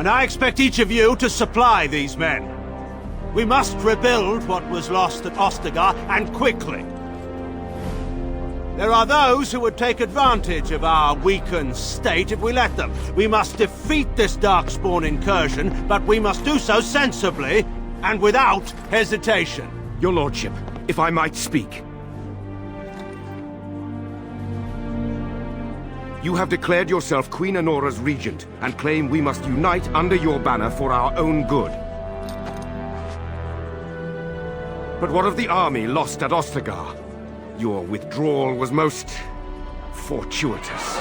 and I expect each of you to supply these men. We must rebuild what was lost at Ostagar, and quickly. There are those who would take advantage of our weakened state if we let them. We must defeat this Darkspawn incursion, but we must do so sensibly and without hesitation. Your lordship, if I might speak. You have declared yourself Queen Anora's regent, and claim we must unite under your banner for our own good. But what of the army lost at Ostagar? Your withdrawal was most fortuitous.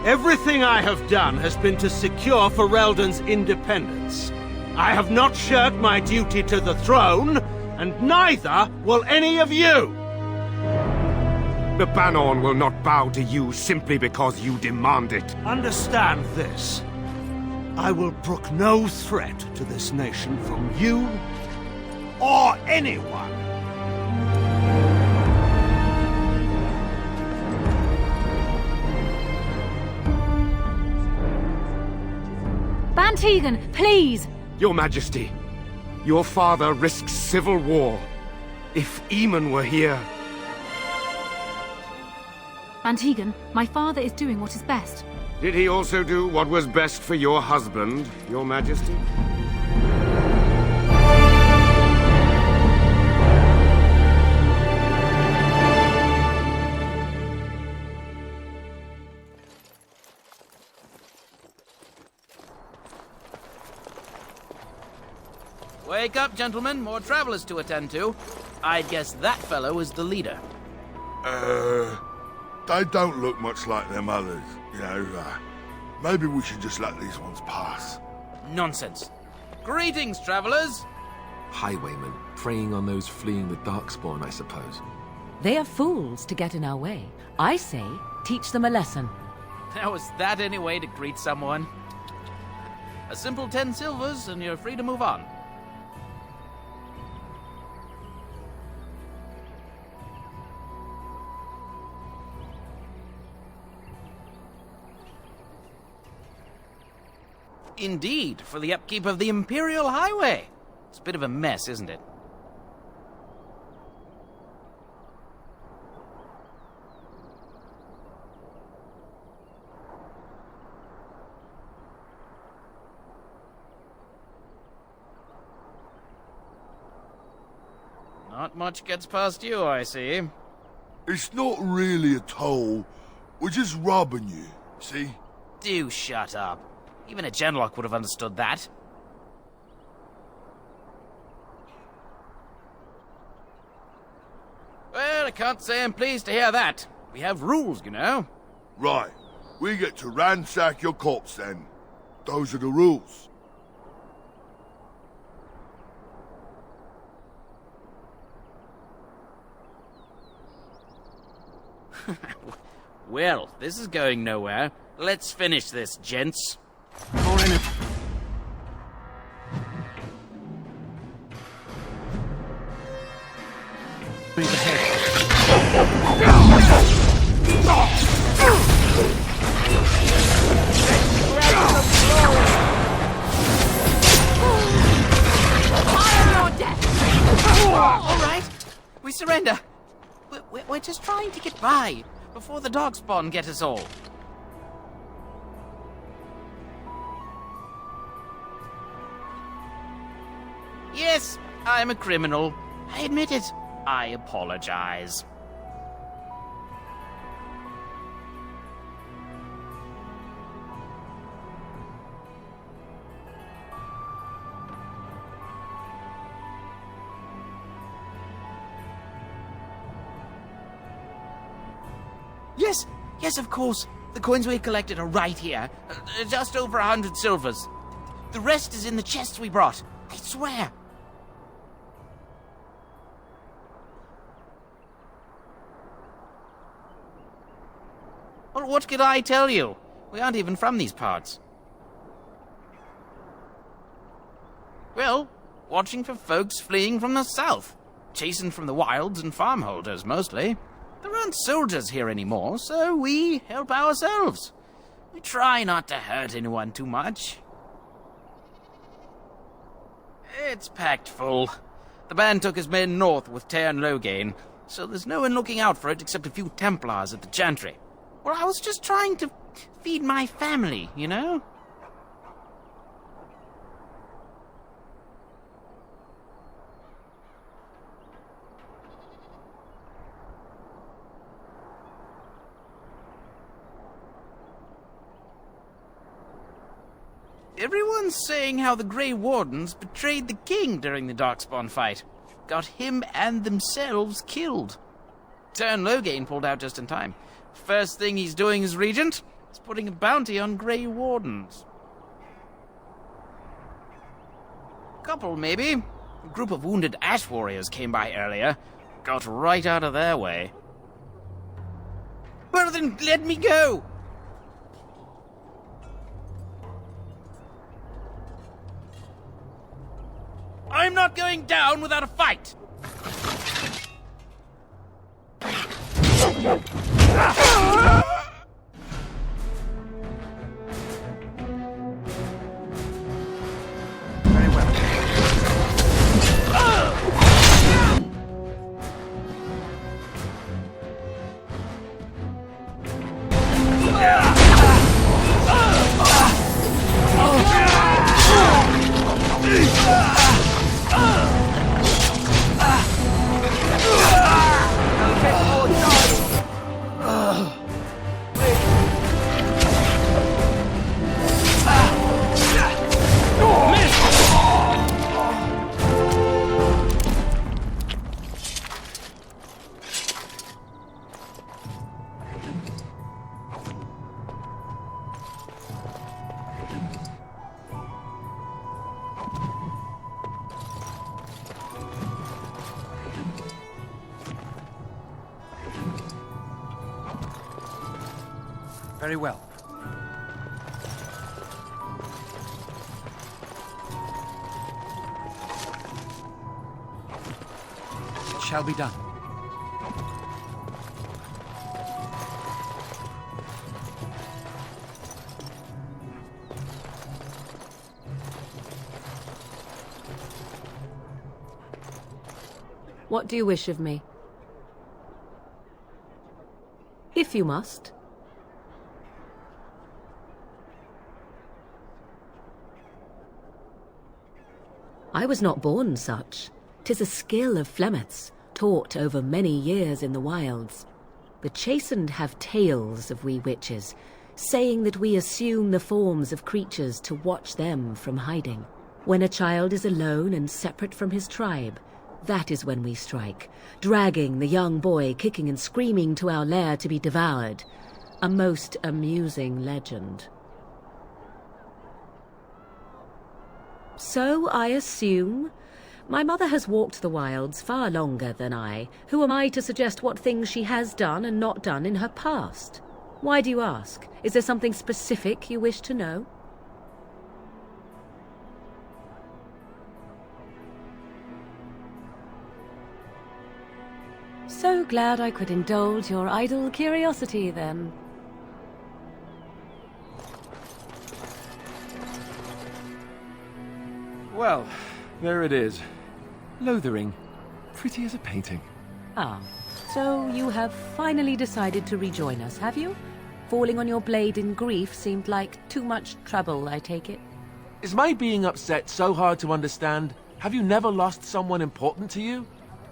Everything I have done has been to secure Ferelden's independence. I have not shirked my duty to the throne, and neither will any of you! The Bannorn will not bow to you simply because you demand it. Understand this. I will brook no threat to this nation from you or anyone. Bann Teagan, please! Your Majesty, your father risks civil war. If Eamon were here... Bann Teagan, my father is doing what is best. Did he also do what was best for your husband, Your Majesty? Wake up, gentlemen. More travelers to attend to. I'd guess that fellow is the leader. They don't look much like them others, you know. Maybe we should just let these ones pass. Nonsense. Greetings, travelers. Highwaymen, preying on those fleeing the Darkspawn, I suppose. They are fools to get in our way. I say, teach them a lesson. Now, is that any way to greet someone? A simple 10 silvers, and you're free to move on. Indeed, for the upkeep of the Imperial Highway. It's a bit of a mess, isn't it? Not much gets past you, I see. It's not really a toll. We're just robbing you, see? Do shut up. Even a Genlock would have understood that. Well, I can't say I'm pleased to hear that. We have rules, you know. Right. We get to ransack your corpse then. Those are the rules. Well, this is going nowhere. Let's finish this, gents. All right, we surrender. We're just trying to get by before the Darkspawn get us all. Yes, I'm a criminal. I admit it. I apologize. Yes, of course. The coins we collected are right here. Just over 100 silvers. The rest is in the chests we brought. I swear. Well, what could I tell you? We aren't even from these parts. Well, watching for folks fleeing from the south. Chasing from the wilds and farmholders, mostly. There aren't soldiers here anymore, so we help ourselves. We try not to hurt anyone too much. It's packed full. The band took his men north with Tairn Loghain, so there's no one looking out for it except a few Templars at the Chantry. Well, I was just trying to feed my family, you know? Everyone's saying how the Grey Wardens betrayed the king during the Darkspawn fight. Got him and themselves killed. Tairn Loghain pulled out just in time. First thing he's doing as regent is putting a bounty on Grey Wardens. Couple, maybe. A group of wounded Ash Warriors came by earlier. Got right out of their way. Well then, let me go! I'm not going down without a fight! Very well. Very well. It shall be done. What do you wish of me? If you must. I was not born such. 'Tis a skill of Flemeth's, taught over many years in the wilds. The chastened have tales of we witches, saying that we assume the forms of creatures to watch them from hiding. When a child is alone and separate from his tribe, that is when we strike, dragging the young boy kicking and screaming to our lair to be devoured. A most amusing legend. So I assume. My mother has walked the wilds far longer than I. Who am I to suggest what things she has done and not done in her past? Why do you ask? Is there something specific you wish to know? So glad I could indulge your idle curiosity, then. Well, there it is. Lothering. Pretty as a painting. Ah, so you have finally decided to rejoin us, have you? Falling on your blade in grief seemed like too much trouble, I take it. Is my being upset so hard to understand? Have you never lost someone important to you?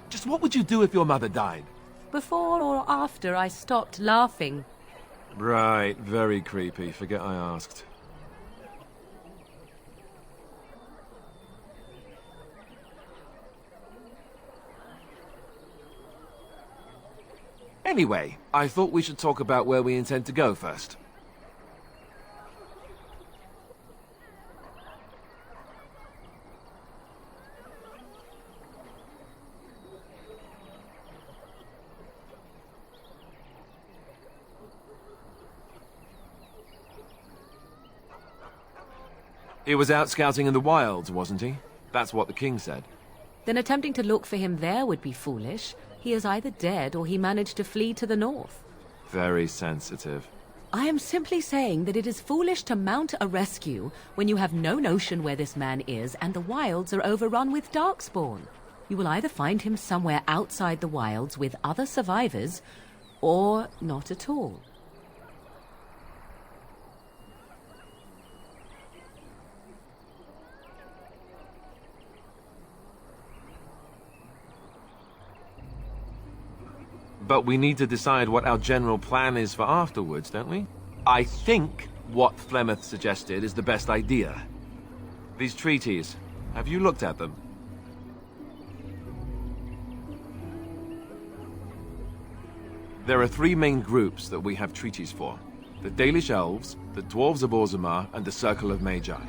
Just what would you do if your mother died? Before or after I stopped laughing. Right, very creepy. Forget I asked. Anyway, I thought we should talk about where we intend to go first. He was out scouting in the wilds, wasn't he? That's what the king said. Then attempting to look for him there would be foolish. He is either dead or he managed to flee to the north. Very sensitive. I am simply saying that it is foolish to mount a rescue when you have no notion where this man is and the wilds are overrun with darkspawn. You will either find him somewhere outside the wilds with other survivors, or not at all. But we need to decide what our general plan is for afterwards, don't we? I think what Flemeth suggested is the best idea. These treaties, have you looked at them? There are three main groups that we have treaties for. The Dalish Elves, the Dwarves of Orzammar, and the Circle of Magi.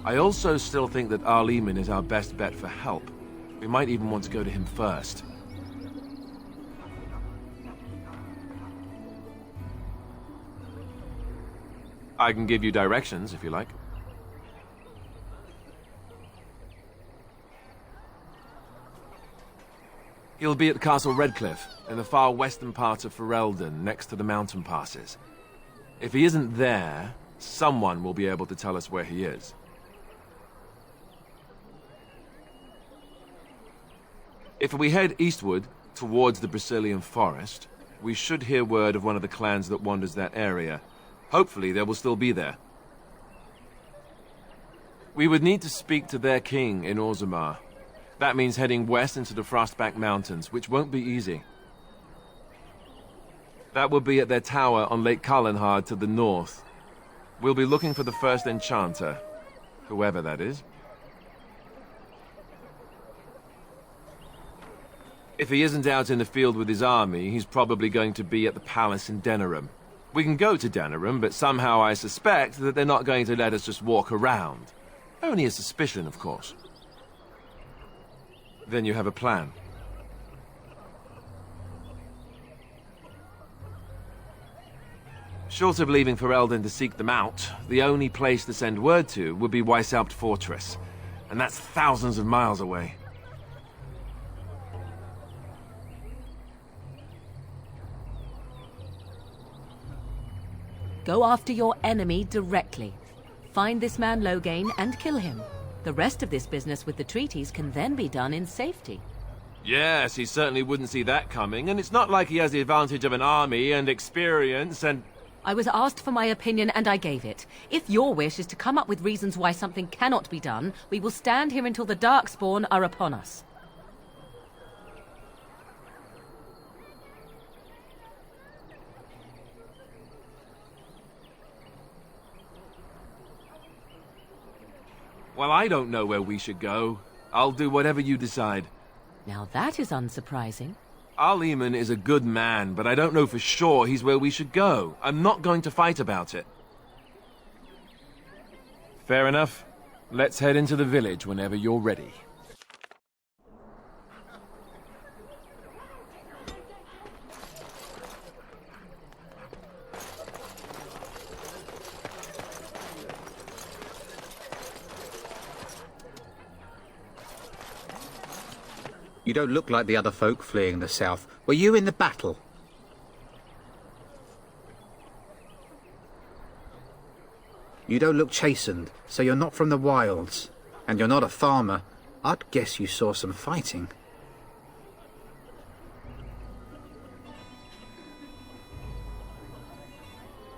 I also still think that Arleman is our best bet for help. We might even want to go to him first. I can give you directions, if you like. He'll be at Castle Redcliffe, in the far western part of Ferelden, next to the mountain passes. If he isn't there, someone will be able to tell us where he is. If we head eastward, towards the Brecilian Forest, we should hear word of one of the clans that wanders that area. Hopefully they will still be there. We would need to speak to their king in Orzammar. That means heading west into the Frostback Mountains, which won't be easy. That will be at their tower on Lake Kallenhard to the north. We'll be looking for the first enchanter, whoever that is. If he isn't out in the field with his army, he's probably going to be at the palace in Denerim. We can go to Denerim, but somehow I suspect that they're not going to let us just walk around. Only a suspicion, of course. Then you have a plan. Short of leaving Ferelden to seek them out, the only place to send word to would be Weishaupt Fortress. And that's thousands of miles away. Go after your enemy directly. Find this man Loghain and kill him. The rest of this business with the treaties can then be done in safety. Yes, he certainly wouldn't see that coming, and it's not like he has the advantage of an army and experience and... I was asked for my opinion and I gave it. If your wish is to come up with reasons why something cannot be done, we will stand here until the Darkspawn are upon us. Well, I don't know where we should go. I'll do whatever you decide. Now that is unsurprising. Arleman is a good man, but I don't know for sure he's where we should go. I'm not going to fight about it. Fair enough. Let's head into the village whenever you're ready. You don't look like the other folk fleeing the south. Were you in the battle? You don't look chastened, so you're not from the wilds. And you're not a farmer. I'd guess you saw some fighting.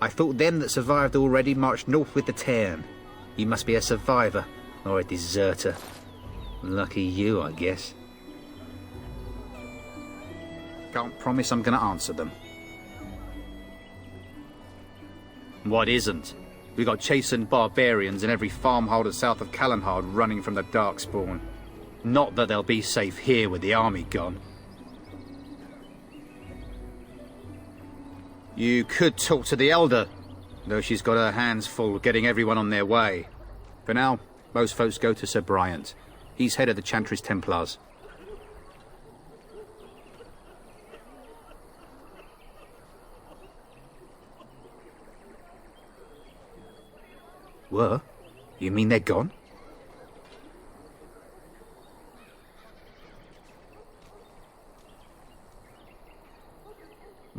I thought them that survived already marched north with the Tairn. You must be a survivor, or a deserter. Lucky you, I guess. Can't promise I'm going to answer them. What isn't? We got chastened barbarians in every farmholder south of Kallenhard running from the Darkspawn. Not that they'll be safe here with the army gone. You could talk to the Elder, though she's got her hands full getting everyone on their way. For now, most folks go to Sir Bryant. He's head of the Chantry's Templars. Were? You mean they're gone?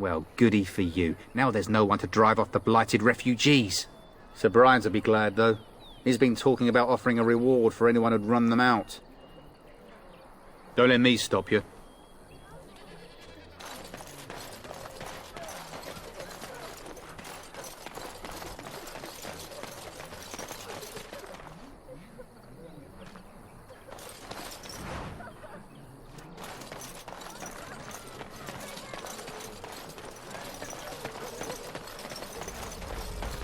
Well, goody for you. Now there's no one to drive off the blighted refugees. Sir Brian'll be glad, though. He's been talking about offering a reward for anyone who'd run them out. Don't let me stop you.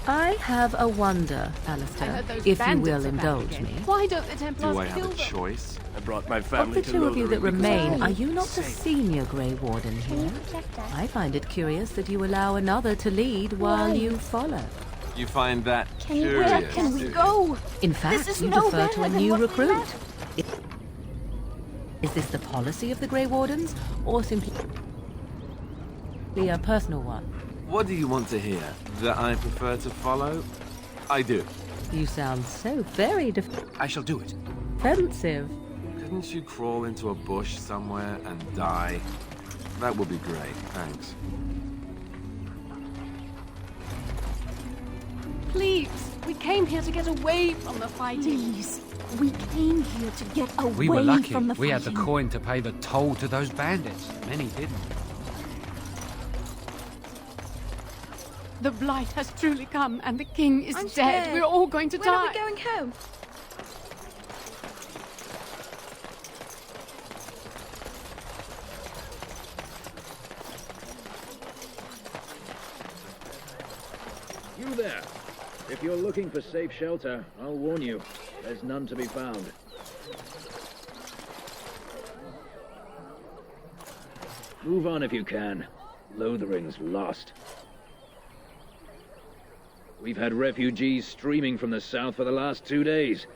I have a wonder, Alistair, if you will indulge me. Why don't the Templars Do I have kill a them? choice? I brought my Of family the to two of you that Lothering because remain, I are you not the senior Grey Warden here? I find it curious that you allow another to lead while you follow. You find that Where curious? can we do you? go? In This fact, is you no defer to a better than new what we recruit. left. Is this the policy of the Grey Wardens, or simply a personal one? What do you want to hear? That I prefer to follow? I do. You sound so very I shall do it. defensive. Couldn't you crawl into a bush somewhere and die? That would be great, thanks. Please, we came here to get away from the fighting. Please, we came here to get away We were lucky. from the We had the fighting. coin to pay the toll to those bandits. Many didn't. The blight has truly come, and the king is I'm dead. scared. We're all going to When die. are we going home? You there! If you're looking for safe shelter, I'll warn you, there's none to be found. Move on if you can. Lothering's lost. We've had refugees streaming from the south for the last 2 days.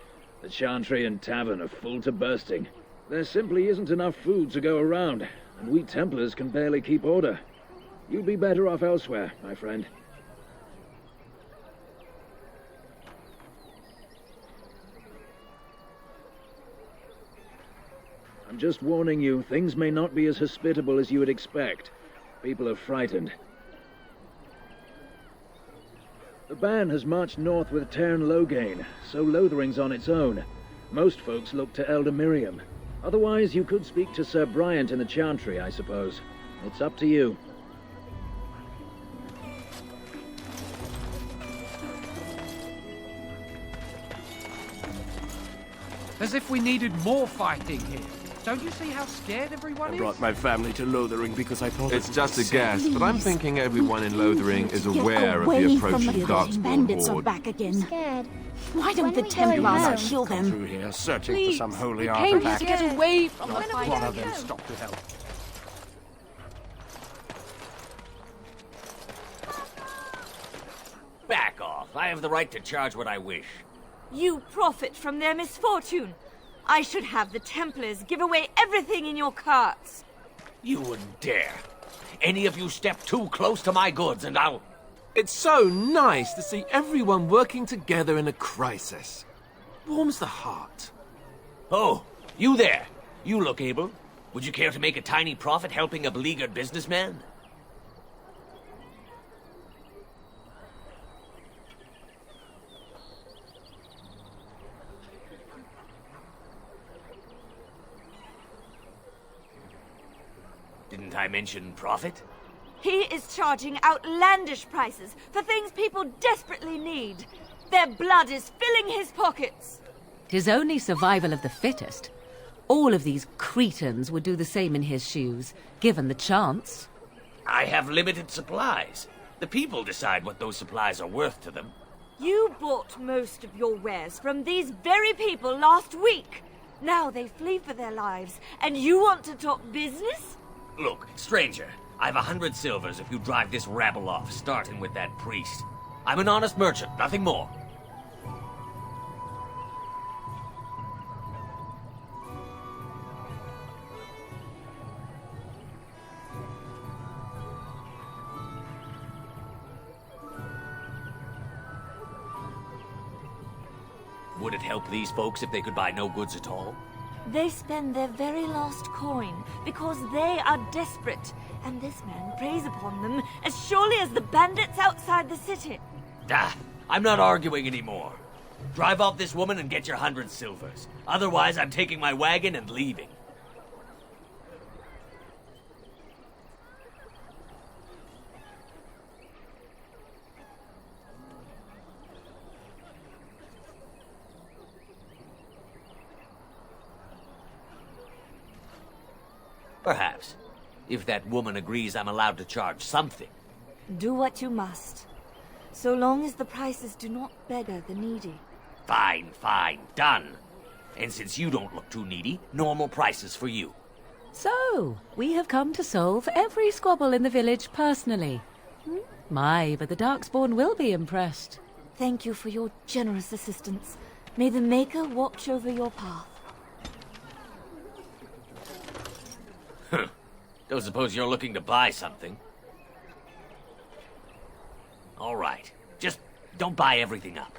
The Chantry and Tavern are full to bursting. There simply isn't enough food to go around, and we Templars can barely keep order. You'd be better off elsewhere, my friend. I'm just warning you, things may not be as hospitable as you would expect. People are frightened. The band has marched north with Tairn Loghain, so Lothering's on its own. Most folks look to Elder Miriam. Otherwise, you could speak to Sir Bryant in the Chantry, I suppose. It's up to you. As if we needed more fighting here. Don't you see how scared everyone I is? brought my family to Lothering because I thought It's it just a was guess, but I'm Please. thinking everyone in Lothering is Get aware of away the from approaching the Darkspawn bandits are horde. back again. Scared. Why don't When the are we going Templars home? kill come them? through here searching Please, for some holy we came here artifact. to get away from the When are we fighting. going One of them home? stopped to help. Back off. I have the right to charge what I wish. You profit from their misfortune. I should have the Templars give away everything in your carts. You wouldn't dare. Any of you step too close to my goods and I'll... It's so nice to see everyone working together in a crisis. Warms the heart. Oh, you there. You look able. Would you care to make a tiny profit helping a beleaguered businessman? Didn't I mention profit? He is charging outlandish prices for things people desperately need. Their blood is filling his pockets. 'Tis only survival of the fittest. All of these cretins would do the same in his shoes, given the chance. I have limited supplies. The people decide what those supplies are worth to them. You bought most of your wares from these very people last week. Now they flee for their lives, and you want to talk business? Look, stranger, I've 100 silvers if you drive this rabble off, starting with that priest. I'm an honest merchant, nothing more. Would it help these folks if they could buy no goods at all? They spend their very last coin because they are desperate, and this man preys upon them as surely as the bandits outside the city. Ah, I'm not arguing anymore. Drive off this woman and get your 100 silvers. Otherwise, I'm taking my wagon and leaving. Perhaps. If that woman agrees I'm allowed to charge something. Do what you must, so long as the prices do not beggar the needy. Fine, fine, done. And since you don't look too needy, normal prices for you. So, we have come to solve every squabble in the village personally. My, but the Darkspawn will be impressed. Thank you for your generous assistance. May the Maker watch over your path. Don't suppose you're looking to buy something? All right. Just don't buy everything up.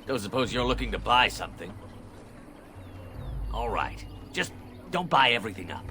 Don't suppose you're looking to buy something? All right. Just don't buy everything up.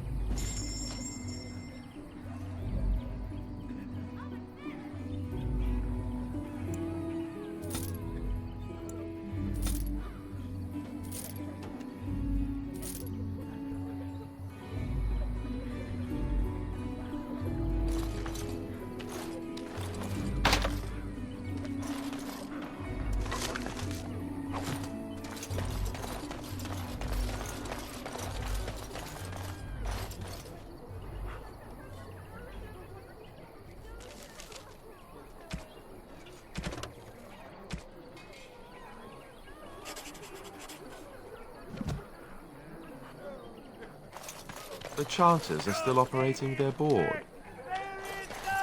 The Chanters are still operating their board.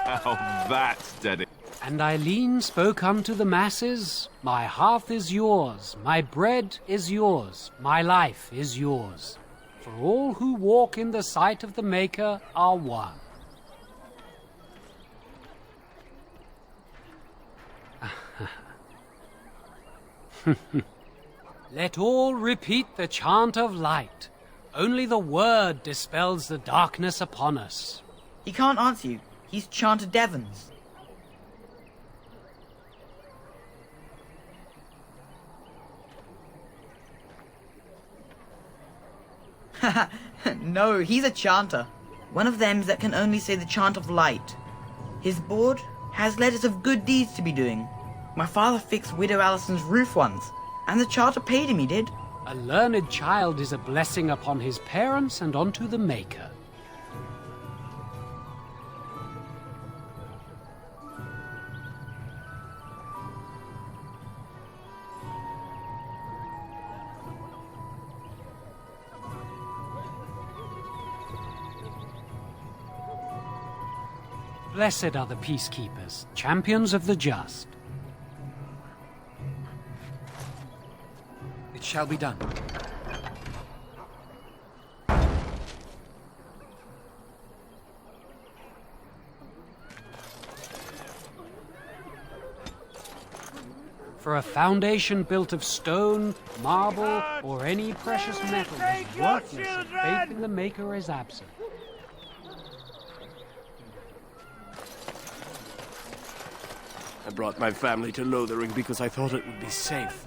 Now that's dedication. And Eileen spoke unto the masses, "My hearth is yours, my bread is yours, my life is yours. For all who walk in the sight of the Maker are one." Let all repeat the chant of light. Only the word dispels the darkness upon us. He can't answer you. He's chanted Devons. No, he's a chanter. One of them that can only say the chant of light. His board has letters of good deeds to be doing. My father fixed Widow Allison's roof once, and the charter paid him, he did. A learned child is a blessing upon his parents and unto the Maker. Blessed are the peacekeepers, champions of the just. It shall be done. For a foundation built of stone, marble, or any precious metal is worthless if faith in the Maker is absent. I brought my family to Lothering because I thought it would be safe.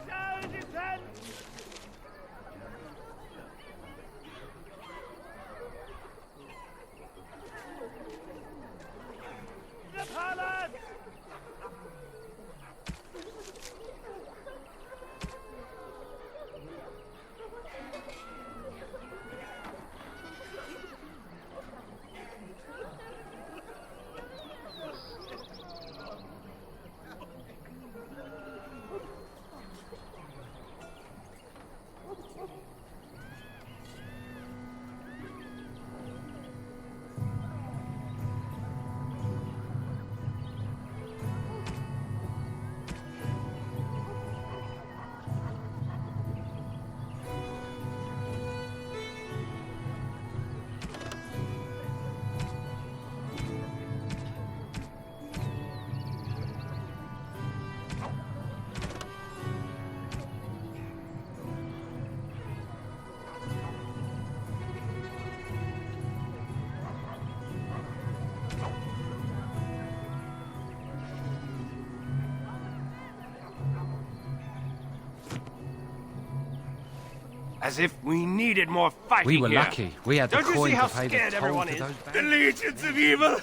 As if we needed more fighting We were here. lucky. We had the Don't you coin see how to pay the scared toll everyone to is? those The legions of evil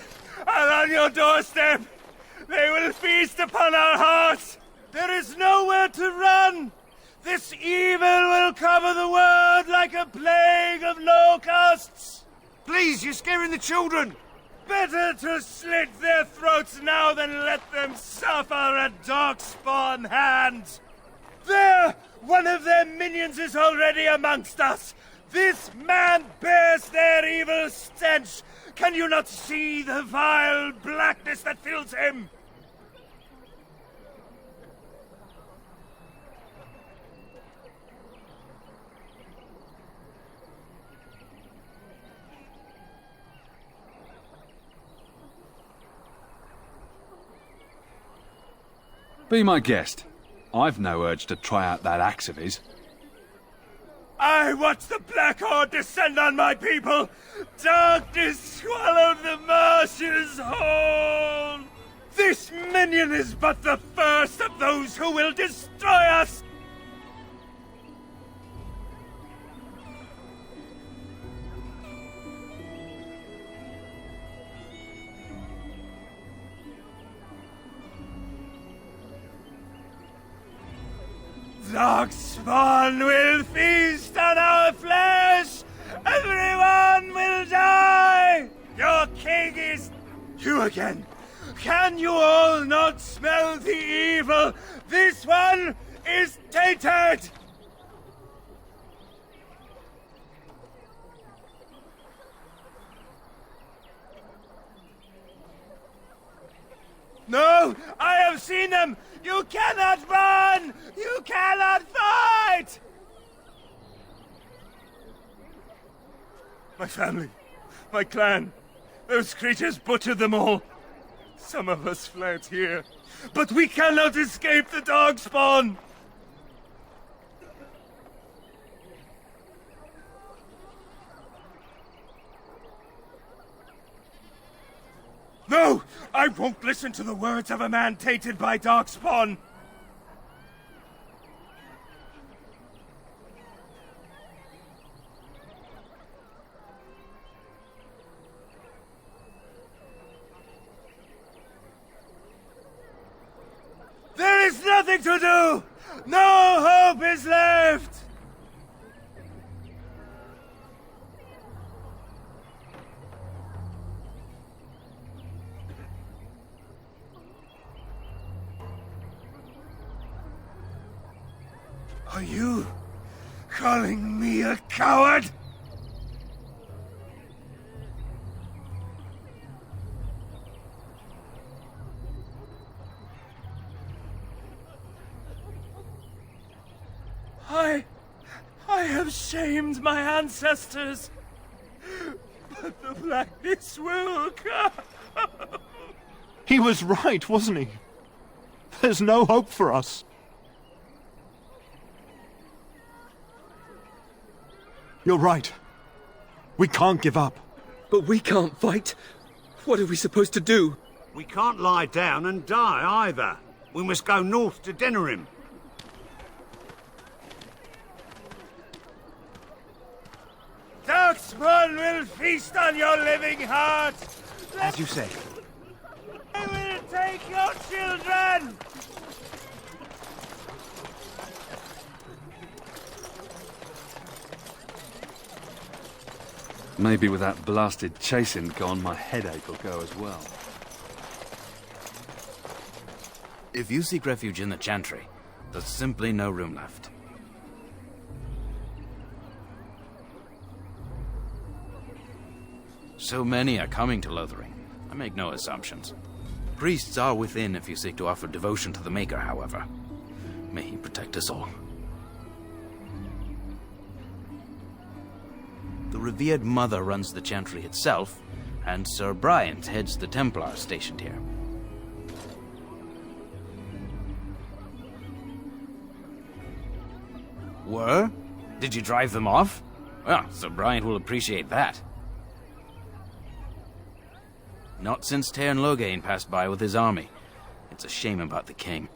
are on your doorstep. They will feast upon our hearts. There is nowhere to run! This evil will cover the world like a plague of locusts! Please, you're scaring the children. Better to slit their throats now than let them suffer at Darkspawn hands! There! One of their minions is already amongst us! This man bears their evil stench! Can you not see the vile blackness that fills him? Be my guest. I've no urge to try out that axe of his. I watch the Black Horde descend on my people! Darkness swallowed the marshes whole! This minion is but the first of those who will destroy us! Darkspawn will feast on our flesh! Everyone will die! Your king is... You again! Can you all not smell the evil? This one is tainted! No! I have seen them! You cannot run! You cannot fight! My family, my clan, those creatures butchered them all. Some of us fled here, but we cannot escape the Darkspawn! No! I won't listen to the words of a man tainted by Darkspawn! There is nothing to do! No hope is left! Are you calling me a coward? I have shamed my ancestors, but the blackness will come. He was right, wasn't he? There's no hope for us. You're right. We can't give up. But we can't fight. What are we supposed to do? We can't lie down and die either. We must go north to Denerim. Darkspawn will feast on your living heart! As you say. I will take your children! Maybe with that blasted chasing gone, my headache will go as well. If you seek refuge in the Chantry, there's simply no room left. So many are coming to Lothering. I make no assumptions. Priests are within if you seek to offer devotion to the Maker, however. May he protect us all. The revered Mother runs the Chantry itself, and Sir Bryant heads the Templars stationed here. Were? Did you drive them off? Well, Sir Bryant will appreciate that. Not since Tairn Loghain passed by with his army. It's a shame about the king.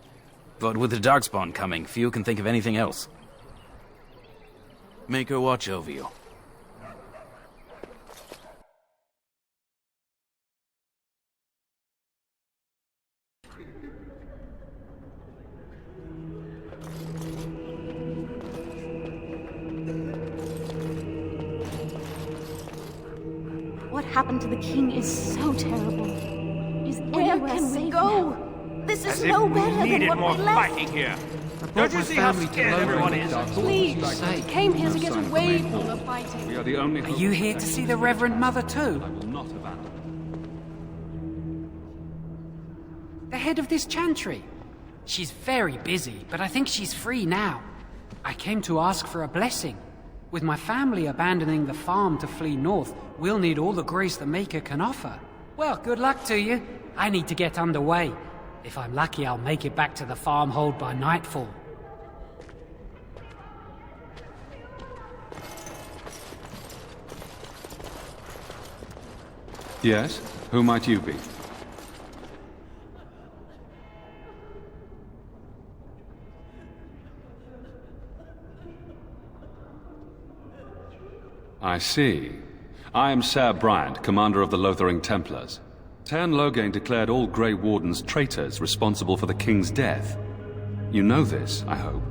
But with the Darkspawn coming, few can think of anything else. Make her watch over you. What happened to the king is so terrible. Is Where can we go? This is no better than what we left. Here. Don't you see how scared everyone is? Please, we came here to get away from the fighting. We are the only. Are you here to see the Reverend Mother too? I will not abandon. The head of this Chantry. She's very busy, but I think she's free now. I came to ask for a blessing. With my family abandoning the farm to flee north, we'll need all the grace the Maker can offer. Well, good luck to you. I need to get underway. If I'm lucky, I'll make it back to the farmhold by nightfall. Yes? Who might you be? I see. I am Ser Bryant, commander of the Lothering Templars. Tairn Loghain declared all Grey Wardens traitors responsible for the king's death. You know this, I hope.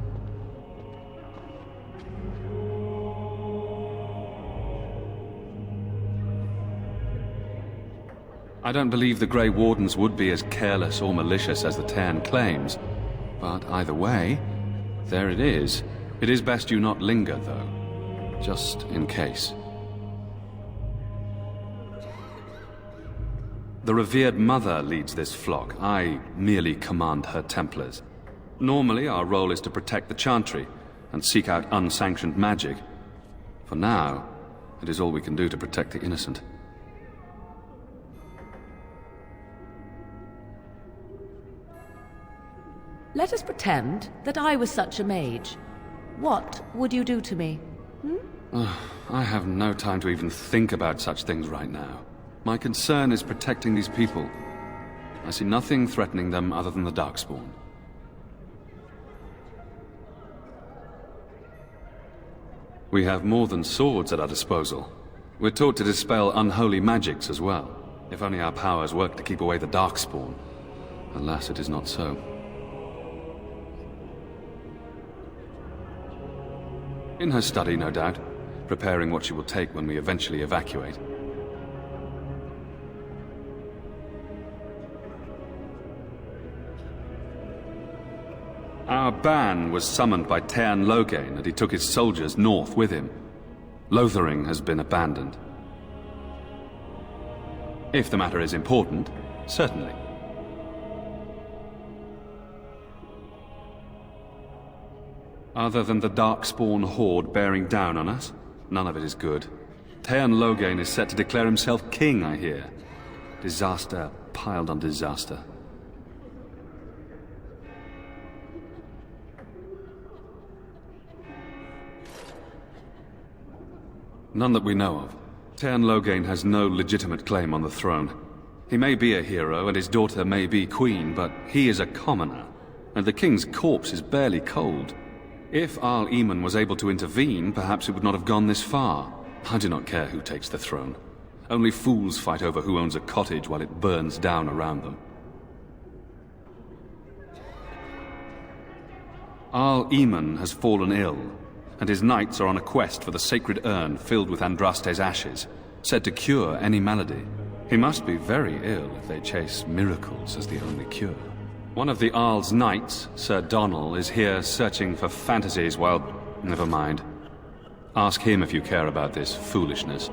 I don't believe the Grey Wardens would be as careless or malicious as the Tairn claims. But either way, there it is. It is best you not linger, though. Just in case. The revered mother leads this flock. I merely command her Templars. Normally, our role is to protect the Chantry and seek out unsanctioned magic. For now, it is all we can do to protect the innocent. Let us pretend that I was such a mage. What would you do to me? I have no time to even think about such things right now. My concern is protecting these people. I see nothing threatening them other than the Darkspawn. We have more than swords at our disposal. We're taught to dispel unholy magics as well. If only our powers work to keep away the Darkspawn. Alas, it is not so. In her study, no doubt, preparing what she will take when we eventually evacuate. Our ban was summoned by Teyrn Loghain, and he took his soldiers north with him. Lothering has been abandoned. If the matter is important, certainly. Other than the Darkspawn horde bearing down on us, none of it is good. Teyrn Loghain is set to declare himself king, I hear. Disaster piled on disaster. None that we know of. Teyrn Loghain has no legitimate claim on the throne. He may be a hero, and his daughter may be queen, but he is a commoner, and the king's corpse is barely cold. If Arl Eamon was able to intervene, perhaps it would not have gone this far. I do not care who takes the throne. Only fools fight over who owns a cottage while it burns down around them. Arl Eamon has fallen ill, and his knights are on a quest for the sacred urn filled with Andraste's ashes, said to cure any malady. He must be very ill if they chase miracles as the only cure. One of the Arl's knights, Sir Donnell, is here searching for fantasies while... never mind. Ask him if you care about this foolishness.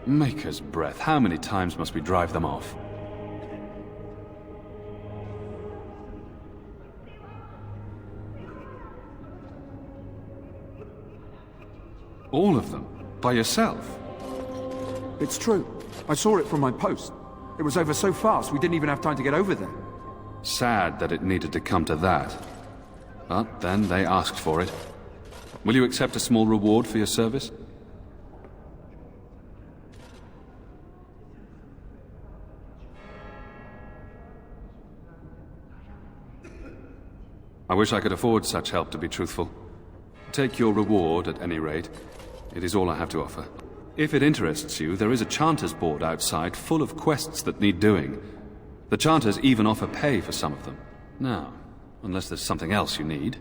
Maker's breath, how many times must we drive them off? All of them? By yourself? It's true. I saw it from my post. It was over so fast, we didn't even have time to get over there. Sad that it needed to come to that. But then they asked for it. Will you accept a small reward for your service? I wish I could afford such help, to be truthful. Take your reward, at any rate. It is all I have to offer. If it interests you, there is a Chanters board outside full of quests that need doing. The Chanters even offer pay for some of them. Now, unless there's something else you need.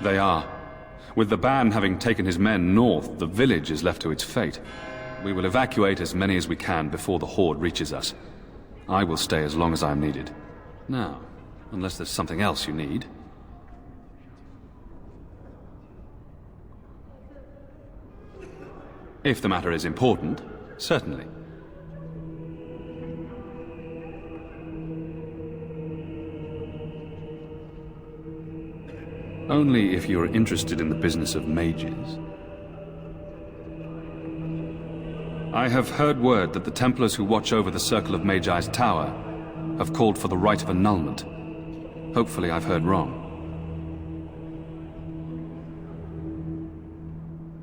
They are. With the ban having taken his men north, the village is left to its fate. We will evacuate as many as we can before the horde reaches us. I will stay as long as I am needed. Now, unless there's something else you need. If the matter is important, certainly. Only if you're interested in the business of mages. I have heard word that the Templars who watch over the Circle of Magi's tower have called for the rite of annulment. Hopefully I've heard wrong.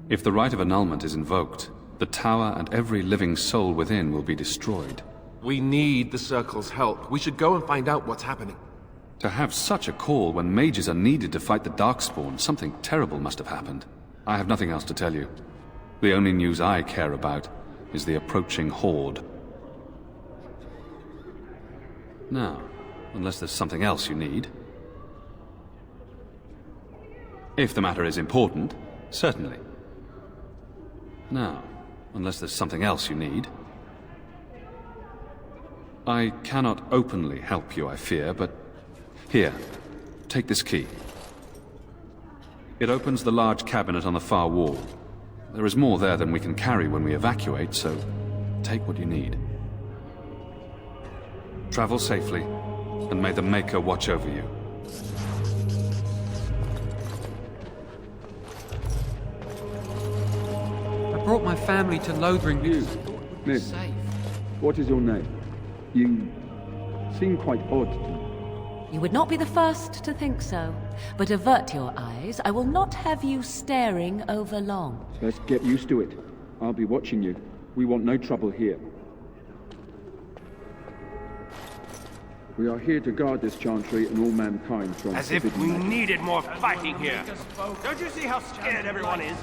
If the rite of annulment is invoked, the tower and every living soul within will be destroyed. We need the Circle's help. We should go and find out what's happening. To have such a call when mages are needed to fight the Darkspawn, something terrible must have happened. I have nothing else to tell you. The only news I care about is the approaching horde. Now, unless there's something else you need. If the matter is important, certainly. Now, unless there's something else you need. I cannot openly help you, I fear, but here, take this key. It opens the large cabinet on the far wall. There is more there than we can carry when we evacuate, so take what you need. Travel safely, and may the Maker watch over you. I brought my family to Lothering because I thought it would be Miss, safe. what is your name? You seem quite odd to me. You would not be the first to think so. But avert your eyes. I will not have you staring over long. Let's get used to it. I'll be watching you. We want no trouble here. We are here to guard this chantry and all mankind from As if forbidden we magic. needed more fighting here. Don't you see how scared everyone is?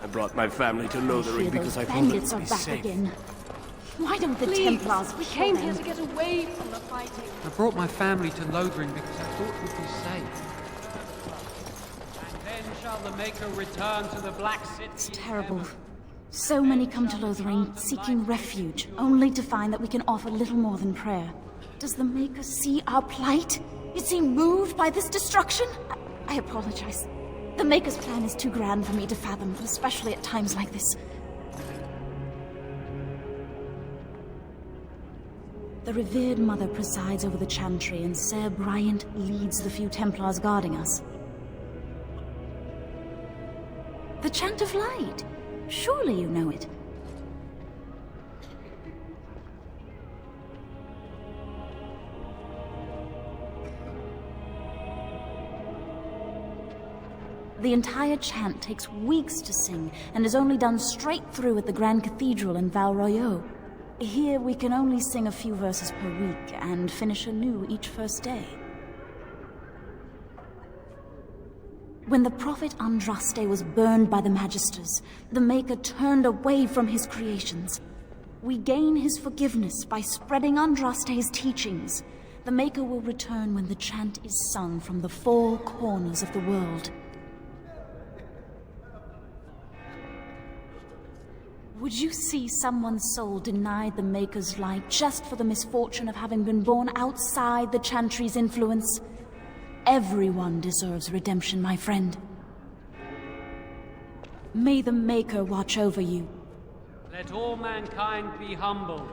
I brought my family to Lothering because I thought it bandits would are be back safe. again. Why don't the Please, Templars we kill came them? here to get away from the fighting. I brought my family to Lothering because I thought it would be safe. And then shall the Maker return to the Black City. It's terrible. So many come to Lothering seeking refuge, only to find that we can offer little more than prayer. Does the Maker see our plight? Is he moved by this destruction? I apologize. The Maker's plan is too grand for me to fathom, especially at times like this. The revered Mother presides over the chantry, and Ser Bryant leads the few Templars guarding us. The Chant of Light. Surely you know it. The entire chant takes weeks to sing and is only done straight through at the Grand Cathedral in Val Royeaux. Here we can only sing a few verses per week and finish anew each first day. When the prophet Andraste was burned by the Magisters, the Maker turned away from his creations. We gain his forgiveness by spreading Andraste's teachings. The Maker will return when the chant is sung from the four corners of the world. Would you see someone's soul denied the Maker's light just for the misfortune of having been born outside the chantry's influence? Everyone deserves redemption, my friend. May the Maker watch over you. Let all mankind be humbled.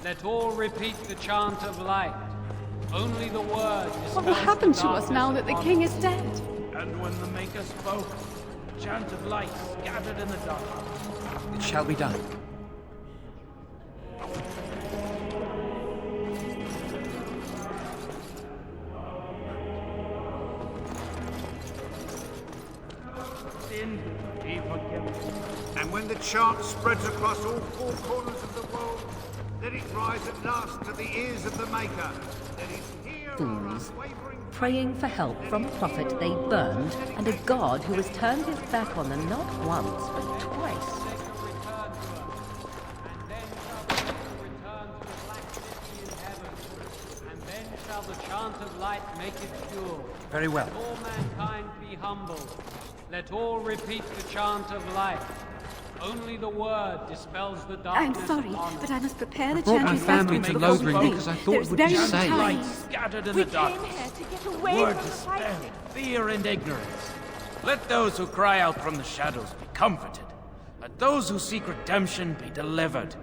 Let all repeat the chant of light. Only the word is What will happen to us now that the king is dead? And when the Maker spoke, the chant of light scattered in the dark. It shall be done. Sin, be forgiven. And when the chant spreads across all four corners of the world, let it rise at last to the ears of the Maker. Let it hear our Fools, unwavering praying for help from a prophet they burned, and a god who has turned his back on them not once, but twice. The chant of light make it pure. Very well. Let all mankind be humbled. Let all repeat the chant of light. Only the word dispels the I'm darkness. sorry, but I must prepare the I brought my chantry's family vestments to before we Lothering leave. because I thought There's it would be very little safe. time. Light scattered in We the came darkness. here to get away Word from the dispelled, fighting. fear and ignorance. Let those who cry out from the shadows be comforted. Let those who seek redemption be delivered.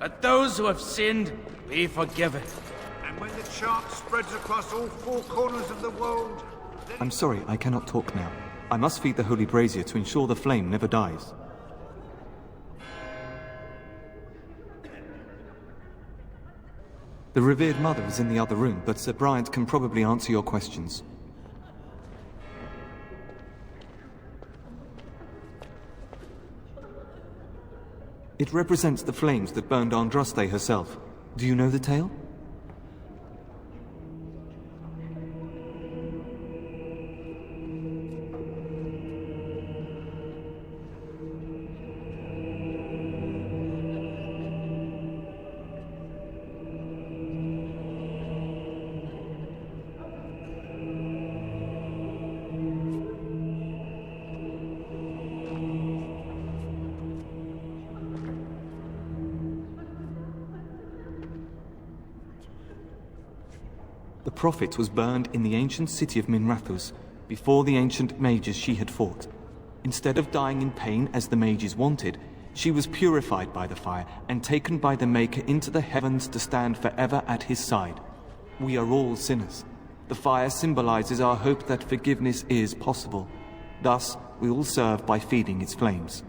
Let those who have sinned be forgiven. And when the chant spreads across all four corners of the world, I'm sorry, I cannot talk now. I must feed the holy brazier to ensure the flame never dies. The revered mother is in the other room, but Sir Bryant can probably answer your questions. It represents the flames that burned Andraste herself. Do you know the tale? The Prophet was burned in the ancient city of Minrathous, before the ancient mages she had fought. Instead of dying in pain as the mages wanted, she was purified by the fire and taken by the Maker into the heavens to stand forever at his side. We are all sinners. The fire symbolizes our hope that forgiveness is possible. Thus, we all serve by feeding its flames.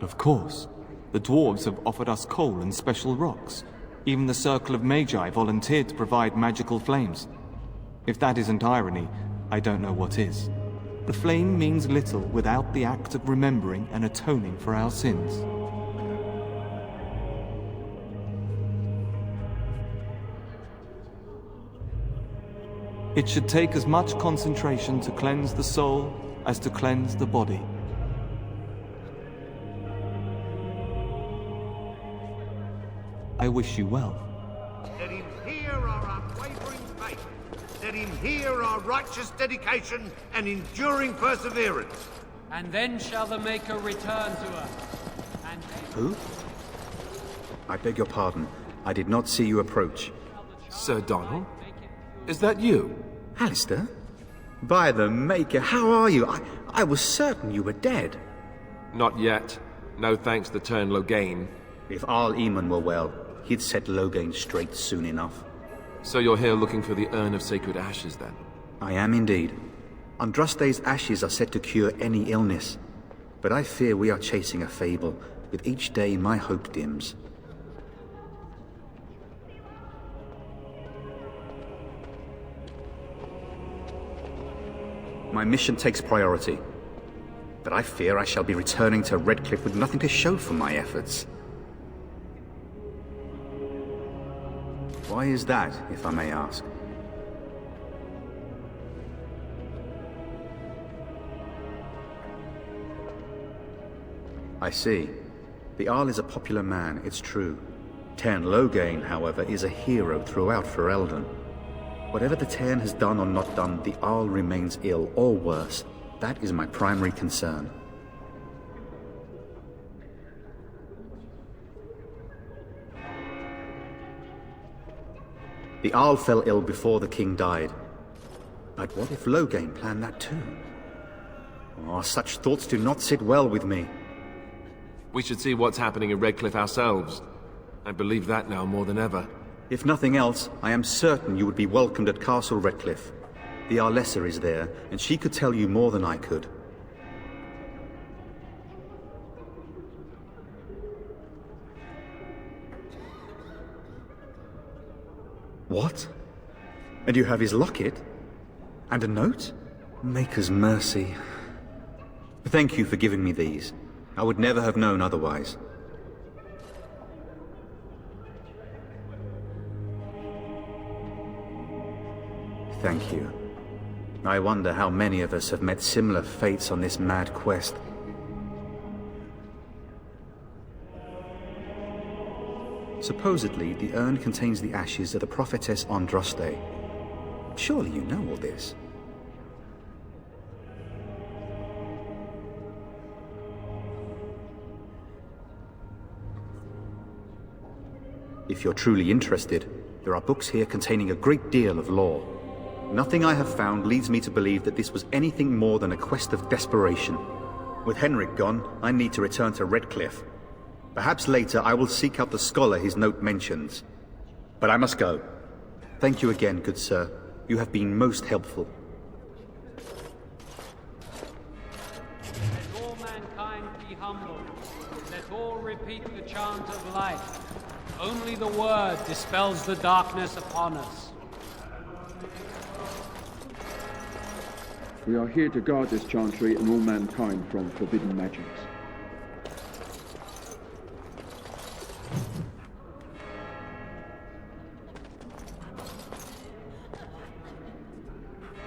Of course. The dwarves have offered us coal and special rocks. Even the Circle of Magi volunteered to provide magical flames. If that isn't irony, I don't know what is. The flame means little without the act of remembering and atoning for our sins. It should take as much concentration to cleanse the soul as to cleanse the body. I wish you well. Let him hear our unwavering faith. Let him hear our righteous dedication and enduring perseverance. And then shall the Maker return to us. And Who? I beg your pardon. I did not see you approach. Sir Donald? Is that you? Alistair? By the Maker, how are you? I was certain you were dead. Not yet. No thanks to Tern Loghain. If Arl Eamon were well, he'd set Loghain straight soon enough. So you're here looking for the Urn of Sacred Ashes, then? I am indeed. Andraste's ashes are said to cure any illness. But I fear we are chasing a fable. With each day, my hope dims. My mission takes priority. But I fear I shall be returning to Redcliffe with nothing to show for my efforts. Why is that, if I may ask? I see. The Arl is a popular man, it's true. Tern Loghain, however, is a hero throughout Ferelden. Whatever the Tern has done or not done, the Arl remains ill, or worse. That is my primary concern. The Arl fell ill before the king died. But what if Loghain planned that too? Oh, such thoughts do not sit well with me. We should see what's happening in Redcliffe ourselves. I believe that now more than ever. If nothing else, I am certain you would be welcomed at Castle Redcliffe. The Arlessa is there, and she could tell you more than I could. What? And you have his locket? And a note? Maker's mercy. Thank you for giving me these. I would never have known otherwise. Thank you. I wonder how many of us have met similar fates on this mad quest. Supposedly, the urn contains the ashes of the prophetess Andraste. Surely you know all this. If you're truly interested, there are books here containing a great deal of lore. Nothing I have found leads me to believe that this was anything more than a quest of desperation. With Henrik gone, I need to return to Redcliffe. Perhaps later I will seek out the scholar his note mentions. But I must go. Thank you again, good sir. You have been most helpful. Let all mankind be humble. Let all repeat the chant of life. Only the word dispels the darkness upon us. We are here to guard this chantry and all mankind from forbidden magics.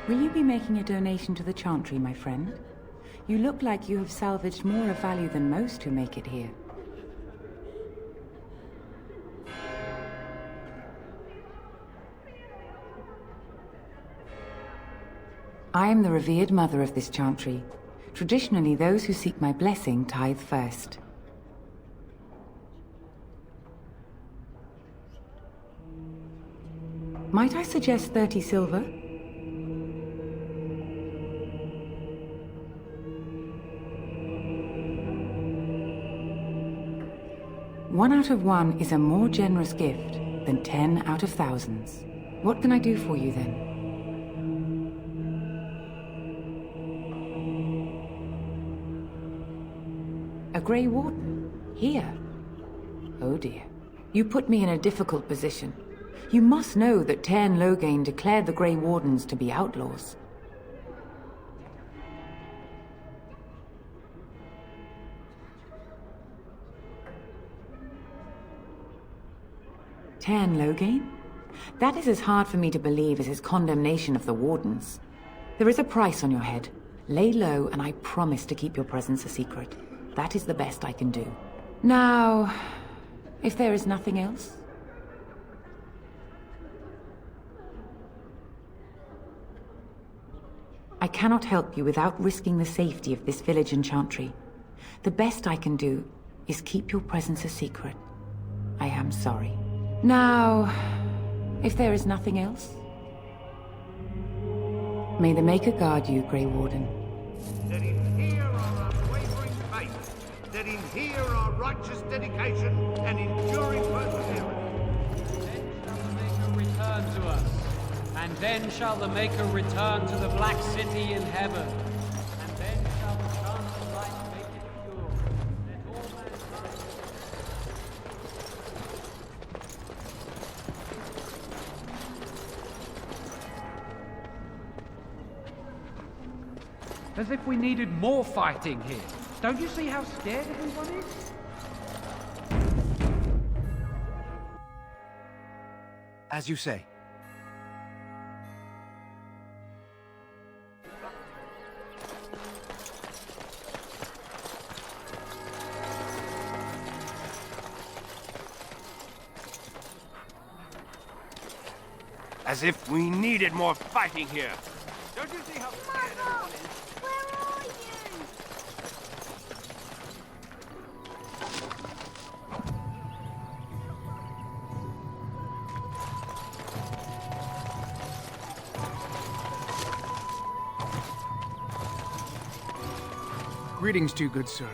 Will you be making a donation to the chantry, my friend? You look like you have salvaged more of value than most who make it here. I am the revered mother of this chantry. Traditionally, those who seek my blessing tithe first. Might I suggest 30 silver? One out of one is a more generous gift than 10 out of thousands. What can I do for you then? A Grey Warden? Here? Oh dear. You put me in a difficult position. You must know that Tairn Loghain declared the Grey Wardens to be outlaws. Tairn Loghain? That is as hard for me to believe as his condemnation of the Wardens. There is a price on your head. Lay low, and I promise to keep your presence a secret. That is the best I can do. Now, if there is nothing else... I cannot help you without risking the safety of this village and chantry. The best I can do is keep your presence a secret. I am sorry. Now, if there is nothing else... May the Maker guard you, Grey Warden. That in here our unwavering faith, that in here our righteous dedication and enduring perseverance. Return to us, and then shall the Maker return to the Black City in heaven, and then shall the sun of light make it pure. Let all mankind... As if we needed more fighting here. Don't you see how scared everyone is? As you say. As if we needed more fighting here. Don't you see how scared everyone is? Greetings to you, good sir.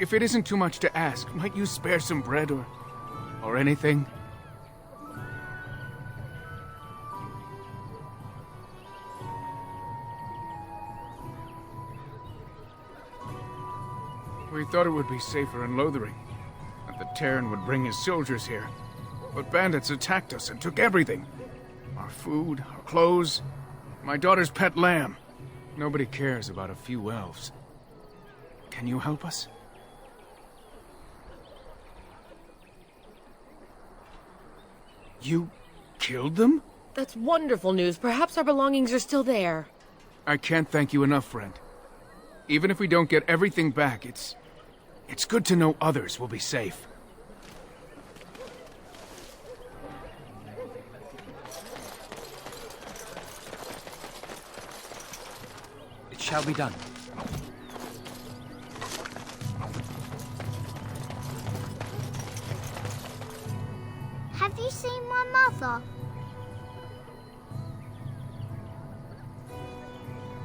If it isn't too much to ask, might you spare some bread or anything? We thought it would be safer in Lothering, that the Tairn would bring his soldiers here. But bandits attacked us and took everything. Our food, our clothes, my daughter's pet lamb. Nobody cares about a few elves. Can you help us? You killed them? That's wonderful news. Perhaps our belongings are still there. I can't thank you enough, friend. Even if we don't get everything back, it's good to know others will be safe. It shall be done. Have you seen my mother?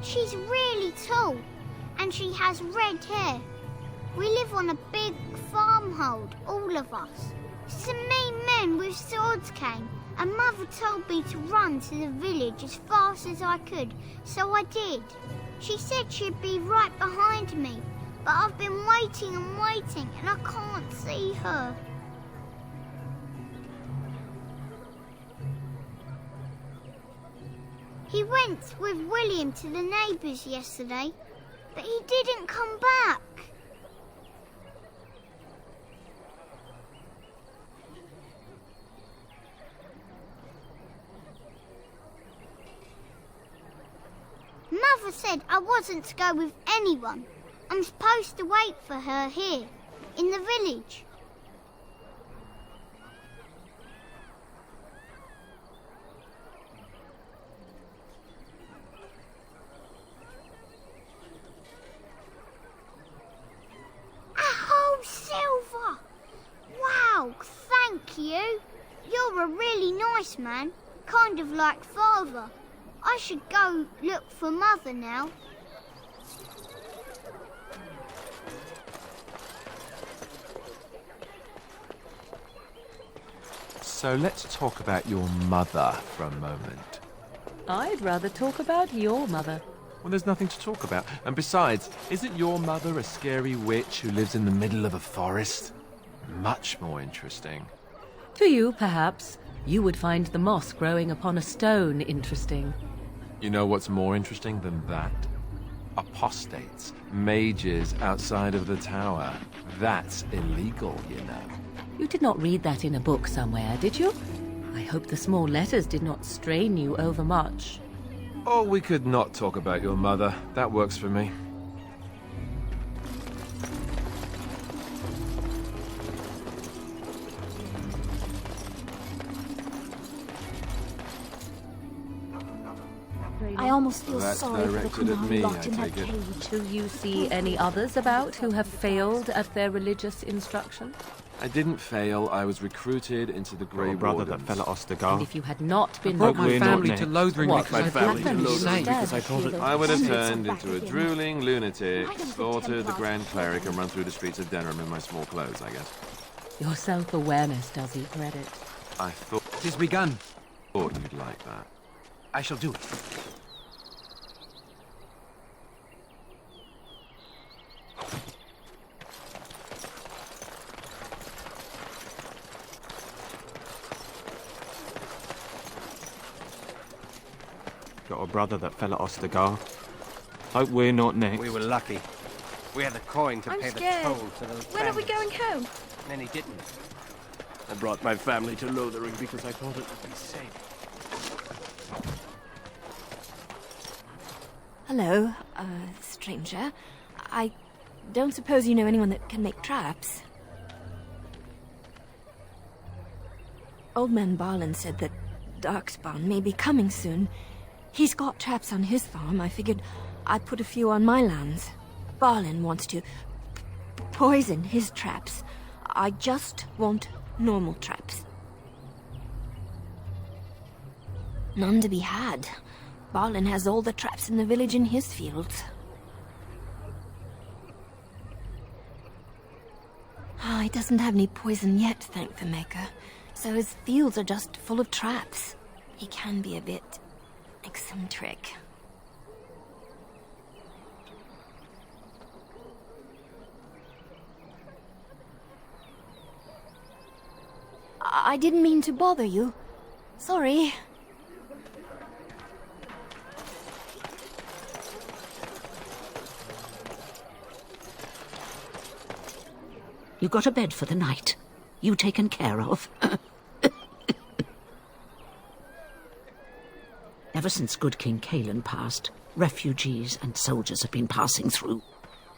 She's really tall, and she has red hair. We live on a big farmhold, all of us. Some mean men with swords came, and Mother told me to run to the village as fast as I could, so I did. She said she'd be right behind me, but I've been waiting and waiting, and I can't see her. He went with William to the neighbours yesterday, but he didn't come back. Mother said I wasn't to go with anyone. I'm supposed to wait for her here, in the village. really nice man, kind of like Father. I should go look for Mother now. So let's talk about your mother for a moment. I'd rather talk about your mother. Well, there's nothing to talk about. And besides, isn't your mother a scary witch who lives in the middle of a forest? Much more interesting. To you, perhaps. You would find the moss growing upon a stone interesting. You know what's more interesting than that? Apostates, mages outside of the tower. That's illegal, you know. You did not read that in a book somewhere, did you? I hope the small letters did not strain you overmuch. Or we could not talk about your mother. That works for me. I almost feel That's sorry for the directed at Kunal me, lot I in that take it. cage. Do you see any others about who have failed at their religious instruction? I didn't fail. I was recruited into the Grey Your brother Wardens. that fell at Ostagar. And if you had not been brought my We're not family next. to Lothering What? because My I family thought to it was Lothering safe. because I thought it... I would have Hundreds turned back into a again. drooling lunatic, Why don't the slaughtered the Templars- Grand Cleric, and run through the streets of Denham in my small clothes, I guess. Your self-awareness does you credit. I thought It is begun. you'd like that. I shall do it. Got a brother that fell at Ostagar. Hope we're not next. We were lucky. We had the coin to I'm pay scared. the toll to those When are we bandits. going home? Then he didn't. I brought my family to Lothering because I thought it would be safe. Hello, stranger. I don't suppose you know anyone that can make traps? Old man Barlin said that Darkspawn may be coming soon. He's got traps on his farm. I figured I'd put a few on my lands. Barlin wants to poison his traps. I just want normal traps. None to be had. Barlin has all the traps in the village in his fields. Ah, he doesn't have any poison yet, thank the Maker. So his fields are just full of traps. He can be a bit eccentric. I didn't mean to bother you. Sorry. You got a bed for the night. You taken care of. Ever since good King Cailan passed, refugees and soldiers have been passing through.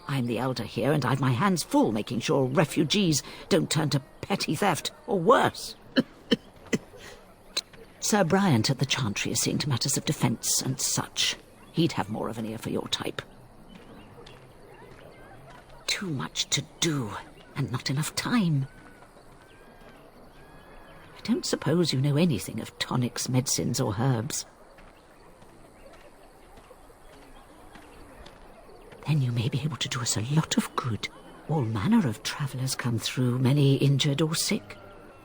I'm the elder here, and I've my hands full making sure refugees don't turn to petty theft, or worse. Sir Bryant at the Chantry is seeing to matters of defence and such. He'd have more of an ear for your type. Too much to do, and not enough time. I don't suppose you know anything of tonics, medicines, or herbs. Then you may be able to do us a lot of good. All manner of travellers come through, many injured or sick.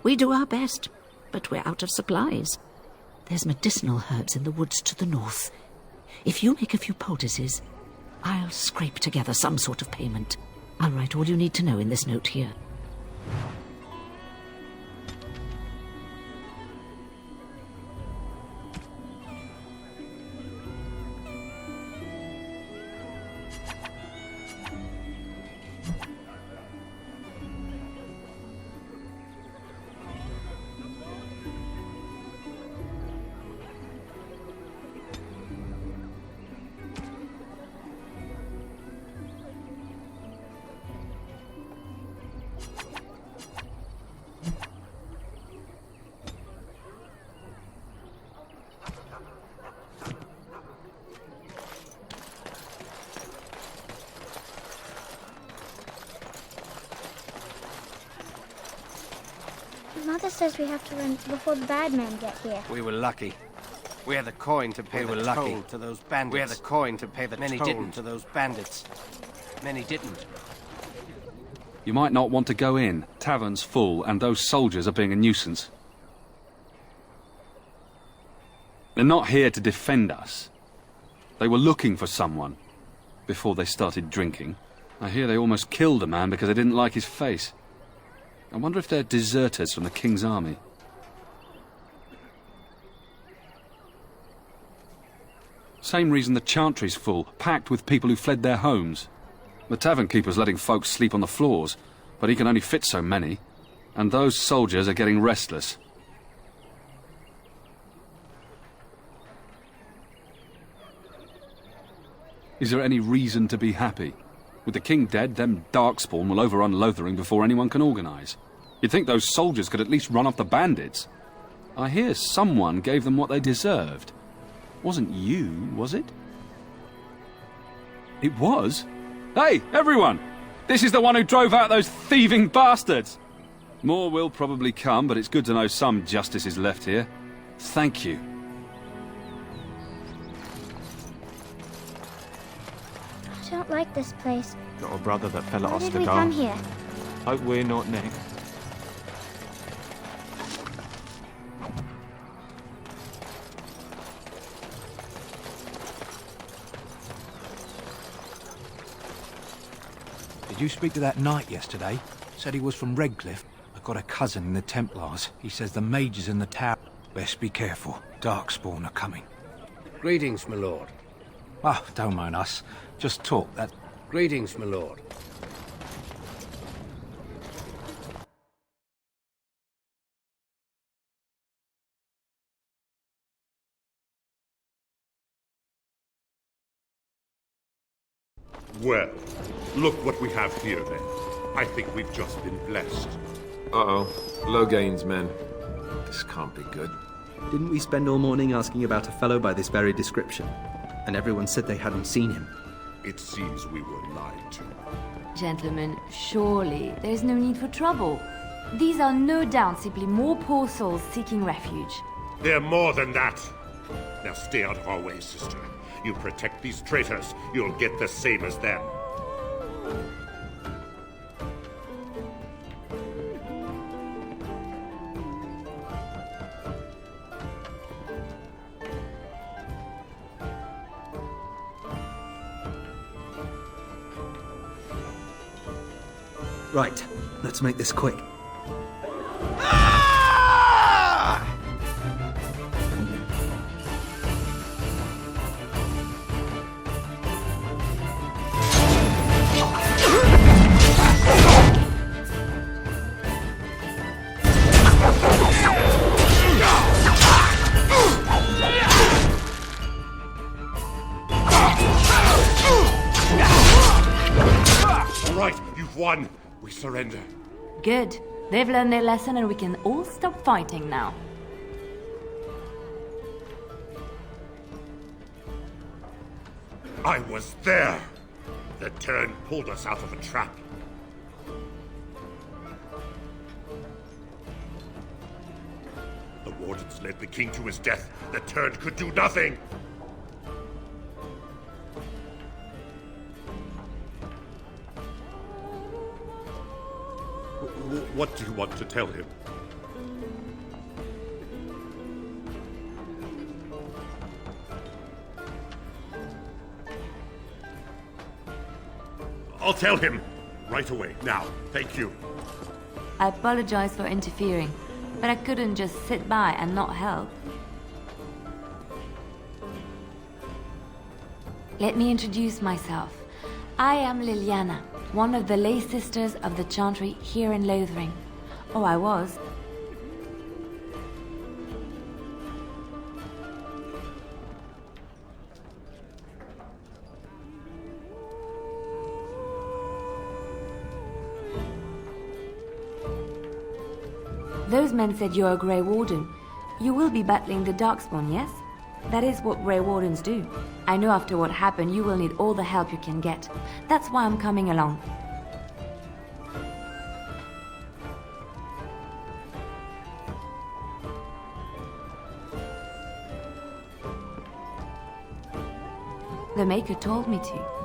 We do our best, but we're out of supplies. There's medicinal herbs in the woods to the north. If you make a few poultices, I'll scrape together some sort of payment. I'll write all you need to know in this note here. Mother says we have to run before the bad men get here. We were lucky. We had the coin to pay the toll to those bandits. We had the coin to pay the toll to those bandits. Many didn't. You might not want to go in. Tavern's full, and those soldiers are being a nuisance. They're not here to defend us. They were looking for someone before they started drinking. I hear they almost killed a man because they didn't like his face. I wonder if they're deserters from the King's army. Same reason the Chantry's full, packed with people who fled their homes. The tavern keeper's letting folks sleep on the floors, but he can only fit so many. And those soldiers are getting restless. Is there any reason to be happy? With the king dead, them Darkspawn will overrun Lothering before anyone can organise. You'd think those soldiers could at least run off the bandits. I hear someone gave them what they deserved. Wasn't you, was it? It was? Hey, everyone! This is the one who drove out those thieving bastards! More will probably come, but it's good to know some justice is left here. Thank you. I don't like this place. Got a brother that fell at Why did we Ostagar. come here? Hope we're not next. Did you speak to that knight yesterday? Said he was from Redcliffe. I've got a cousin in the Templars. He says the mages in the tower. Best be careful. Darkspawn are coming. Greetings, my lord. Ah, don't mind us. Just talk. That. Greetings, my lord. Well, look what we have here, then. I think we've just been blessed. Uh-oh. Logain's men. This can't be good. Didn't we spend all morning asking about a fellow by this very description? And everyone said they hadn't seen him. It seems we were lied to. Gentlemen, surely there's no need for trouble. These are no doubt simply more poor souls seeking refuge. They're more than that. Now stay out of our way, sister. You protect these traitors, you'll get the same as them. Right, let's make this quick. All right, you've won. We surrender. Good. They've learned their lesson and we can all stop fighting now. I was there. The Turn pulled us out of a trap. The Wardens led the king to his death. The Turn could do nothing. What do you want to tell him? I'll tell him right away. Now, thank you. I apologize for interfering, but I couldn't just sit by and not help. Let me introduce myself. I am Liliana, one of the lay sisters of the Chantry here in Lothering. Oh, I was. Those men said you're a Grey Warden. You will be battling the Darkspawn, yes? That is what Grey Wardens do. I know after what happened you will need all the help you can get. That's why I'm coming along. The Maker told me to.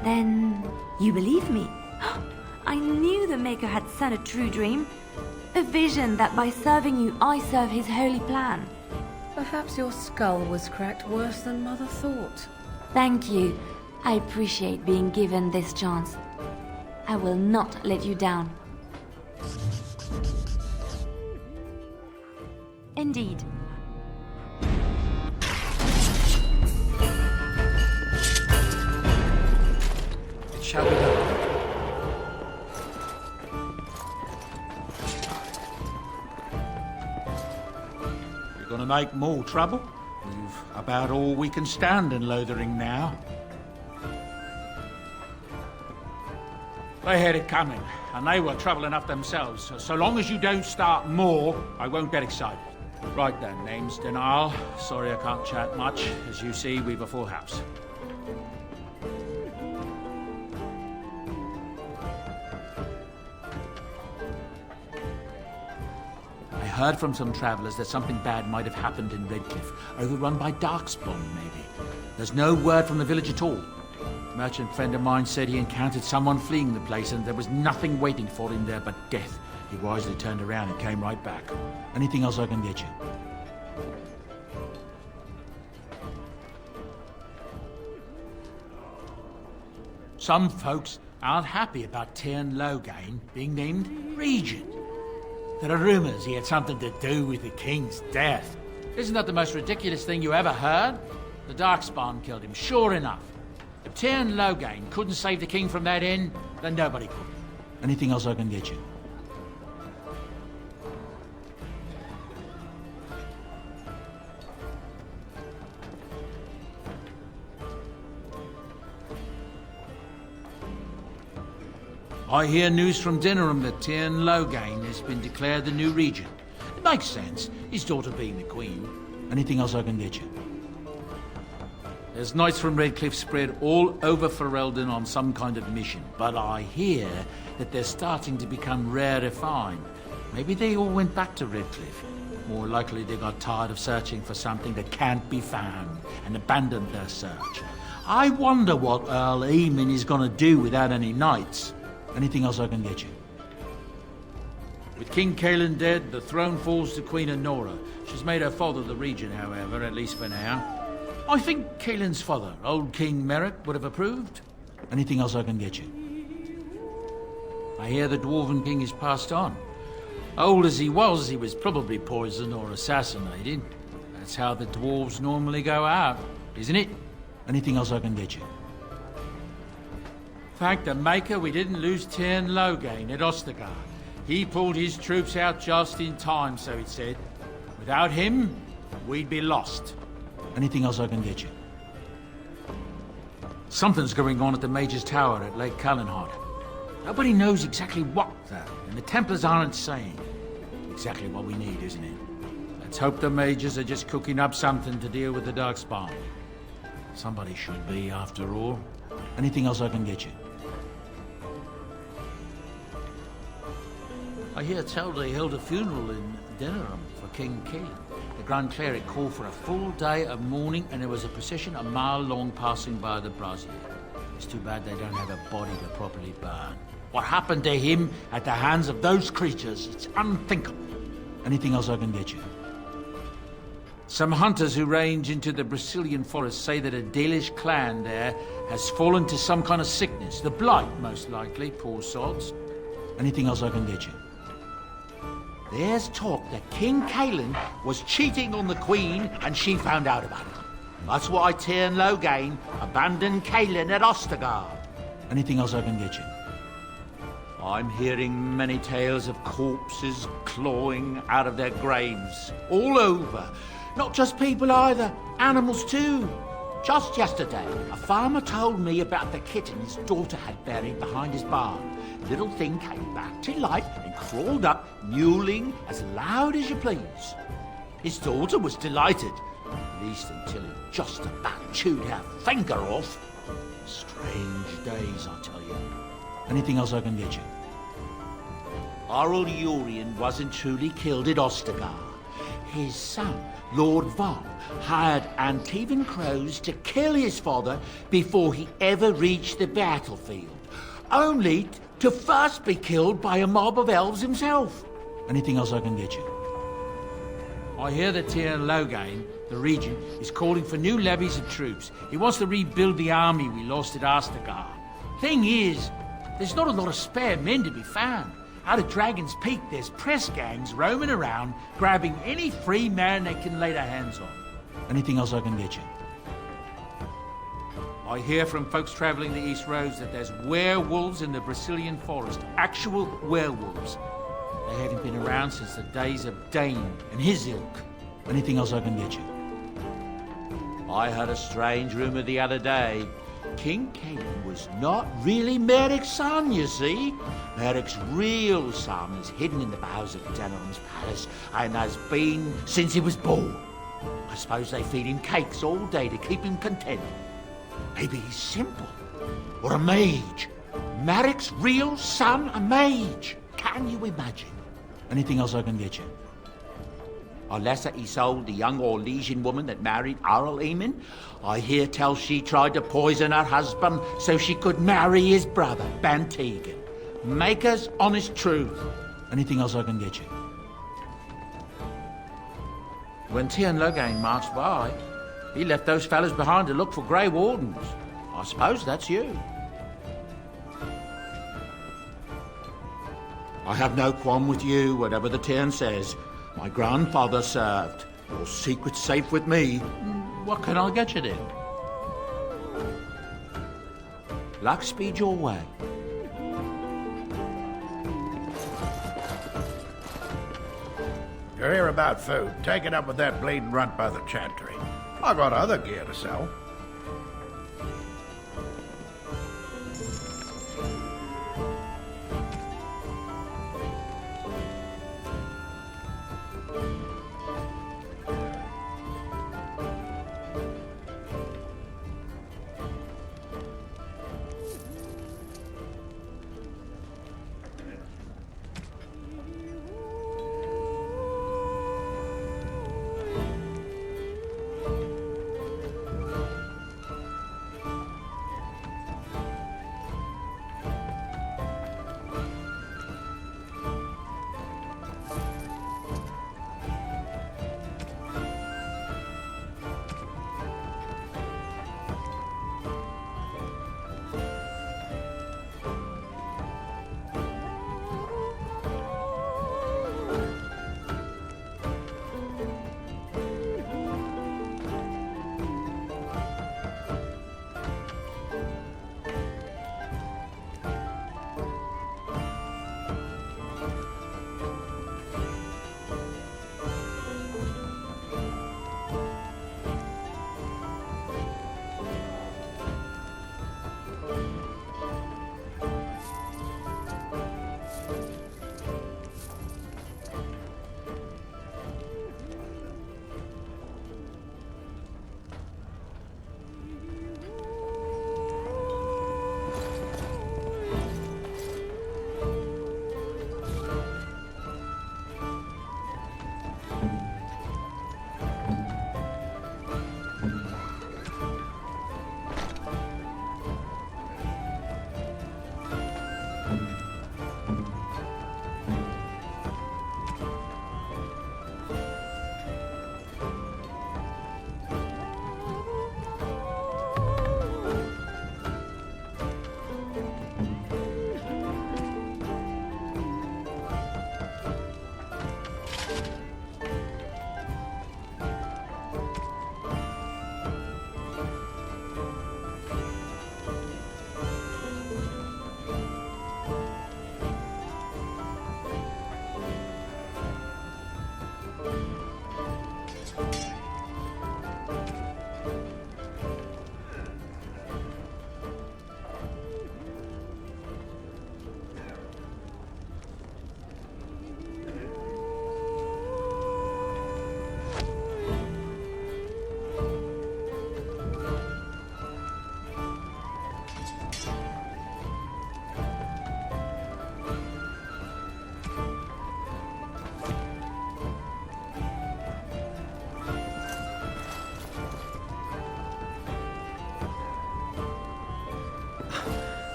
Then you believe me? I knew the Maker had sent a true dream. A vision that by serving you, I serve his holy plan. Perhaps your skull was cracked worse than Mother thought. Thank you. I appreciate being given this chance. I will not let you down. Indeed. Shall we go? You're gonna make more trouble? We've about all we can stand in Lothering now. They had it coming, and they were trouble enough themselves. So long as you don't start more, I won't get excited. Right then, name's Denal. Sorry I can't chat much. As you see, we've a full house. I heard from some travellers that something bad might have happened in Redcliffe, overrun by Darkspawn, maybe. There's no word from the village at all. A merchant friend of mine said he encountered someone fleeing the place and there was nothing waiting for him there but death. He wisely turned around and came right back. Anything else I can get you? Some folks aren't happy about Tyrn Loghain being named regent. There are rumours he had something to do with the king's death. Isn't that the most ridiculous thing you ever heard? The Darkspawn killed him, sure enough. If Tyrn Loghain couldn't save the king from that inn, then nobody could. Anything else I can get you? I hear news from Dinnerham that Tyrn Loghain has been declared the new regent. It makes sense, his daughter being the queen. Anything else I can get you? There's knights from Redcliffe spread all over Ferelden on some kind of mission, but I hear that they're starting to become rarefied. Maybe they all went back to Redcliffe. More likely they got tired of searching for something that can't be found and abandoned their search. I wonder what Earl Eamon is going to do without any knights. Anything else I can get you? With King Cailan dead, the throne falls to Queen Anora. She's made her father the regent, however, at least for now. I think Cailan's father, old King Merrick, would have approved. Anything else I can get you? I hear the Dwarven King is passed on. Old as he was probably poisoned or assassinated. That's how the dwarves normally go out, isn't it? Anything else I can get you? Thank the Maker we didn't lose Tyrn Loghain at Ostergard. He pulled his troops out just in time, so it said. Without him, we'd be lost. Anything else I can get you? Something's going on at the Mage's Tower at Lake Callanhart. Nobody knows exactly what, though, and the Templars aren't saying. Exactly what we need, isn't it? Let's hope the Mages are just cooking up something to deal with the Darkspawn. Somebody should be, after all. Anything else I can get you? I hear tell they held a funeral in Dinnerham for King Cailan. The Grand Cleric called for a full day of mourning and there was a procession a mile long passing by the brazier. It's too bad they don't have a body to properly burn. What happened to him at the hands of those creatures, it's unthinkable. Anything else I can get you? Some hunters who range into the Brecilian forest say that a Dalish clan there has fallen to some kind of sickness. The Blight, most likely, poor sods. Anything else I can get you? There's talk that King Cailan was cheating on the Queen and she found out about it. That's why Tyrn Loghain abandoned Cailan at Ostergard. Anything else I can get you? I'm hearing many tales of corpses clawing out of their graves, all over. Not just people either, animals too. Just yesterday, a farmer told me about the kitten his daughter had buried behind his barn. The little thing came back to life and crawled up, mewling as loud as you please. His daughter was delighted, at least until it just about chewed her finger off. Strange days, I tell you. Anything else I can get you? Oral Urian wasn't truly killed at Ostagar. His son, Lord Von, hired Antivan crows to kill his father before he ever reached the battlefield, only to first be killed by a mob of elves himself. Anything else I can get you? I hear that Tir Loghain, the regent, is calling for new levies of troops. He wants to rebuild the army we lost at Ostagar. Thing is, there's not a lot of spare men to be found. Out at Dragon's Peak, there's press gangs roaming around, grabbing any free man they can lay their hands on. Anything else I can get you? I hear from folks traveling the East Roads that there's werewolves in the Brazilian forest. Actual werewolves. They haven't been around since the days of Dane and his ilk. Anything else I can get you? I heard a strange rumor the other day. King Caden was not really Merrick's son, you see. Merrick's real son is hidden in the bowels of Denerim's palace and has been since he was born. I suppose they feed him cakes all day to keep him content. Maybe he's simple. Or a mage. Merrick's real son, a mage. Can you imagine? Anything else I can get you? Alessa Isolde, the young Orlesian woman that married Arl Eamon, I hear tell she tried to poison her husband so she could marry his brother, Bantegan. Maker's honest truth. Anything else I can get you? When Tir Loghain marched by, he left those fellas behind to look for Grey Wardens. I suppose that's you. I have no qualm with you, whatever the Tyrn says. My grandfather served. Your secret's safe with me. What can I get you then? Luck speed your way. You're here about food. Take it up with that bleeding runt by the chantry. I got other gear to sell.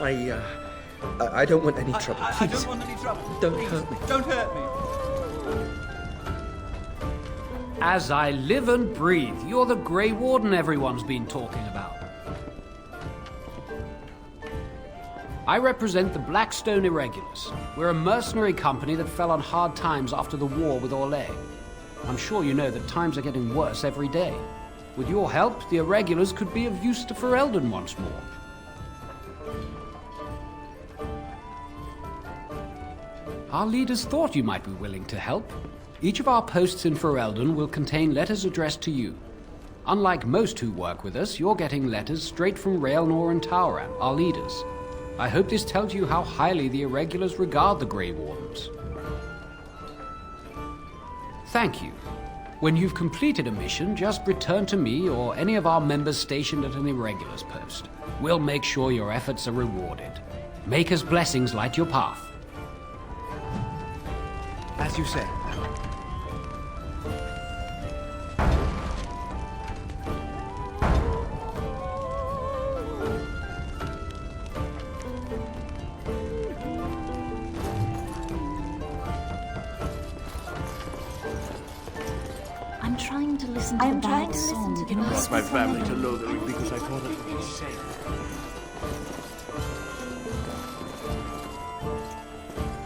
I don't want any trouble. Please. I don't want any trouble. Don't Please, hurt me. Don't hurt me. As I live and breathe, you're the Grey Warden everyone's been talking about. I represent the Blackstone Irregulars. We're a mercenary company that fell on hard times after the war with Orlais. I'm sure you know that times are getting worse every day. With your help, the Irregulars could be of use to Ferelden once more. Our leaders thought you might be willing to help. Each of our posts in Ferelden will contain letters addressed to you. Unlike most who work with us, you're getting letters straight from Raelnor and Tauran, our leaders. I hope this tells you how highly the Irregulars regard the Grey Wardens. Thank you. When you've completed a mission, just return to me or any of our members stationed at an Irregulars post. We'll make sure your efforts are rewarded. Maker's blessings light your path. As you say. I'm trying to listen to the bad song in brought my family to Lothering. Lothering because I thought it would be safe.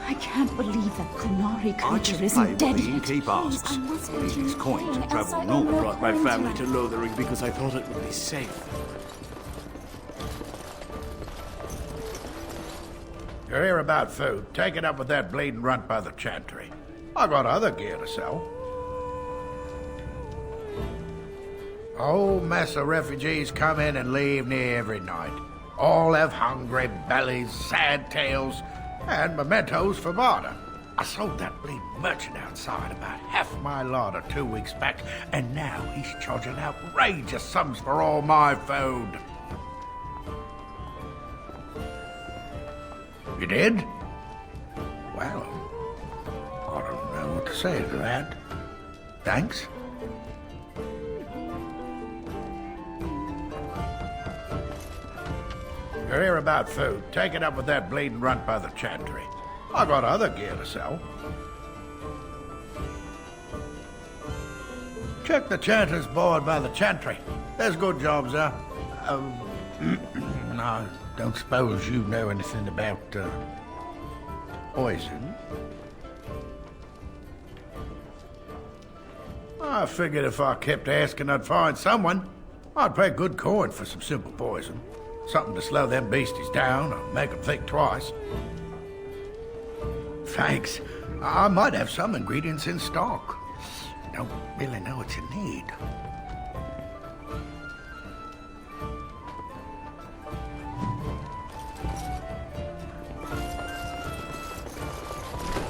I can't believe that Kunari I creature just isn't pay dead what the yet. innkeep asks. I must These continue coins paying, to else travel I owe north no brought my coin family to them. Lothering because I thought it would be safe. You're here about food. Take it up with that bleeding runt by the chantry. I got other gear to sell. A whole mess of refugees come in and leave near every night. All have hungry bellies, sad tales, and mementos for barter. I sold that bleeding merchant outside about half my larder 2 weeks back, and now he's charging outrageous sums for all my food. You did? Well, I don't know what to say to that. Thanks. You're here about food. Take it up with that bleeding runt by the chantry. I got other gear to sell. Check the chanter's board by the chantry. There's good jobs there. I don't suppose you know anything about poison. I figured if I kept asking, I'd find someone. I'd pay good coin for some simple poison. Something to slow them beasties down or make them think twice. Thanks. I might have some ingredients in stock. Don't really know what you need.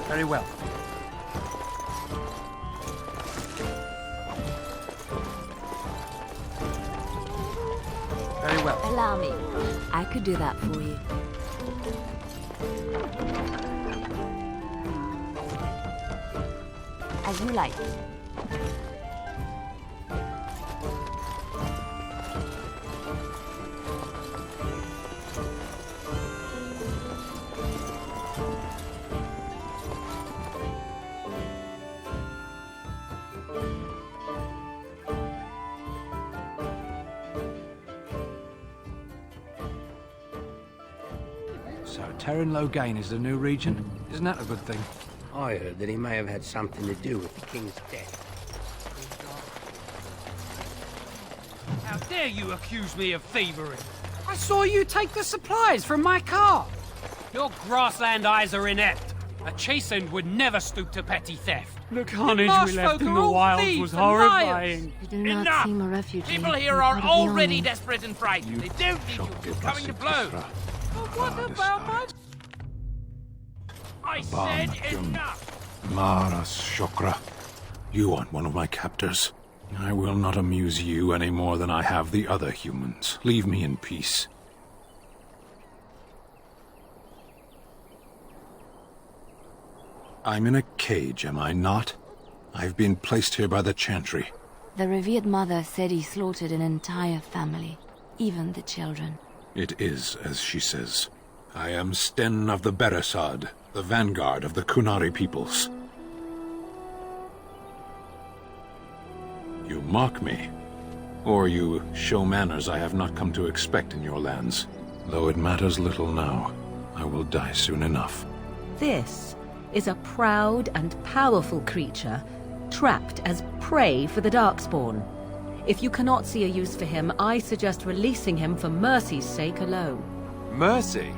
Very well. Very well. Allow me. I could do that for you. As you like. So Terran Logain is the new regent? Isn't that a good thing? I heard that he may have had something to do with the king's death. How dare you accuse me of thievery? I saw you take the supplies from my car. Your grassland eyes are inept. A chastened would never stoop to petty theft. The carnage we left in the wilds was horrifying. You do not seem a refugee. People here You're are part of the already army. desperate and frightened. They don't think you're coming to blows. What about my... I said enough! Maras Shokra. You aren't one of my captors. I will not amuse you any more than I have the other humans. Leave me in peace. I'm in a cage, am I not? I've been placed here by the Chantry. The revered mother said he slaughtered an entire family, even the children. It is as she says. I am Sten of the Beresad, the vanguard of the Kunari peoples. You mock me, or you show manners I have not come to expect in your lands. Though it matters little now, I will die soon enough. This is a proud and powerful creature, trapped as prey for the Darkspawn. If you cannot see a use for him, I suggest releasing him for mercy's sake alone. Mercy?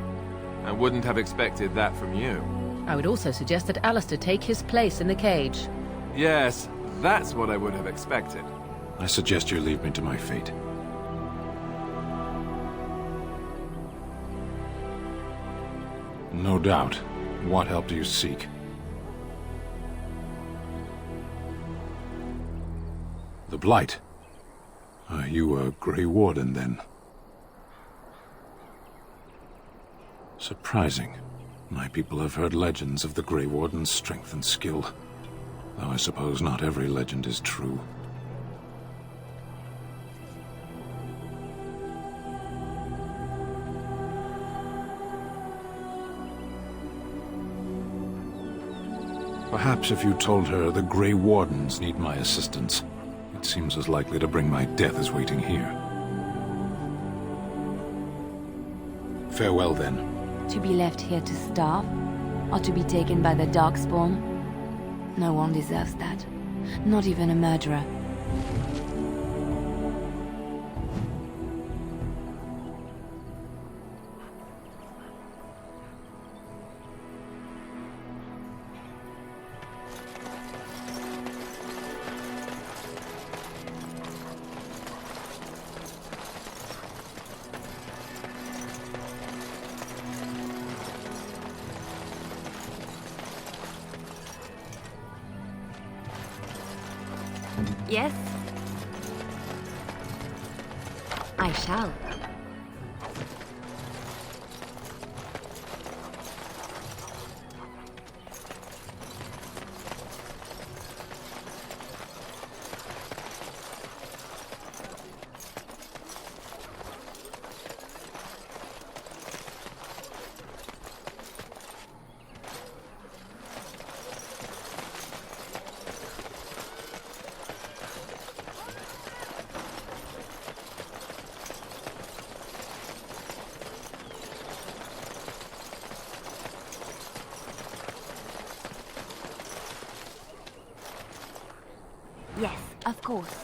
I wouldn't have expected that from you. I would also suggest that Alistair take his place in the cage. Yes, that's what I would have expected. I suggest you leave me to my fate. No doubt. What help do you seek? The Blight. Are you a Grey Warden, then? Surprising. My people have heard legends of the Grey Warden's strength and skill. Though I suppose not every legend is true. Perhaps if you told her the Grey Wardens need my assistance, it seems as likely to bring my death as waiting here. Farewell, then. To be left here to starve? Or to be taken by the Darkspawn? No one deserves that. Not even a murderer. Yes? I shall. Yes, of course.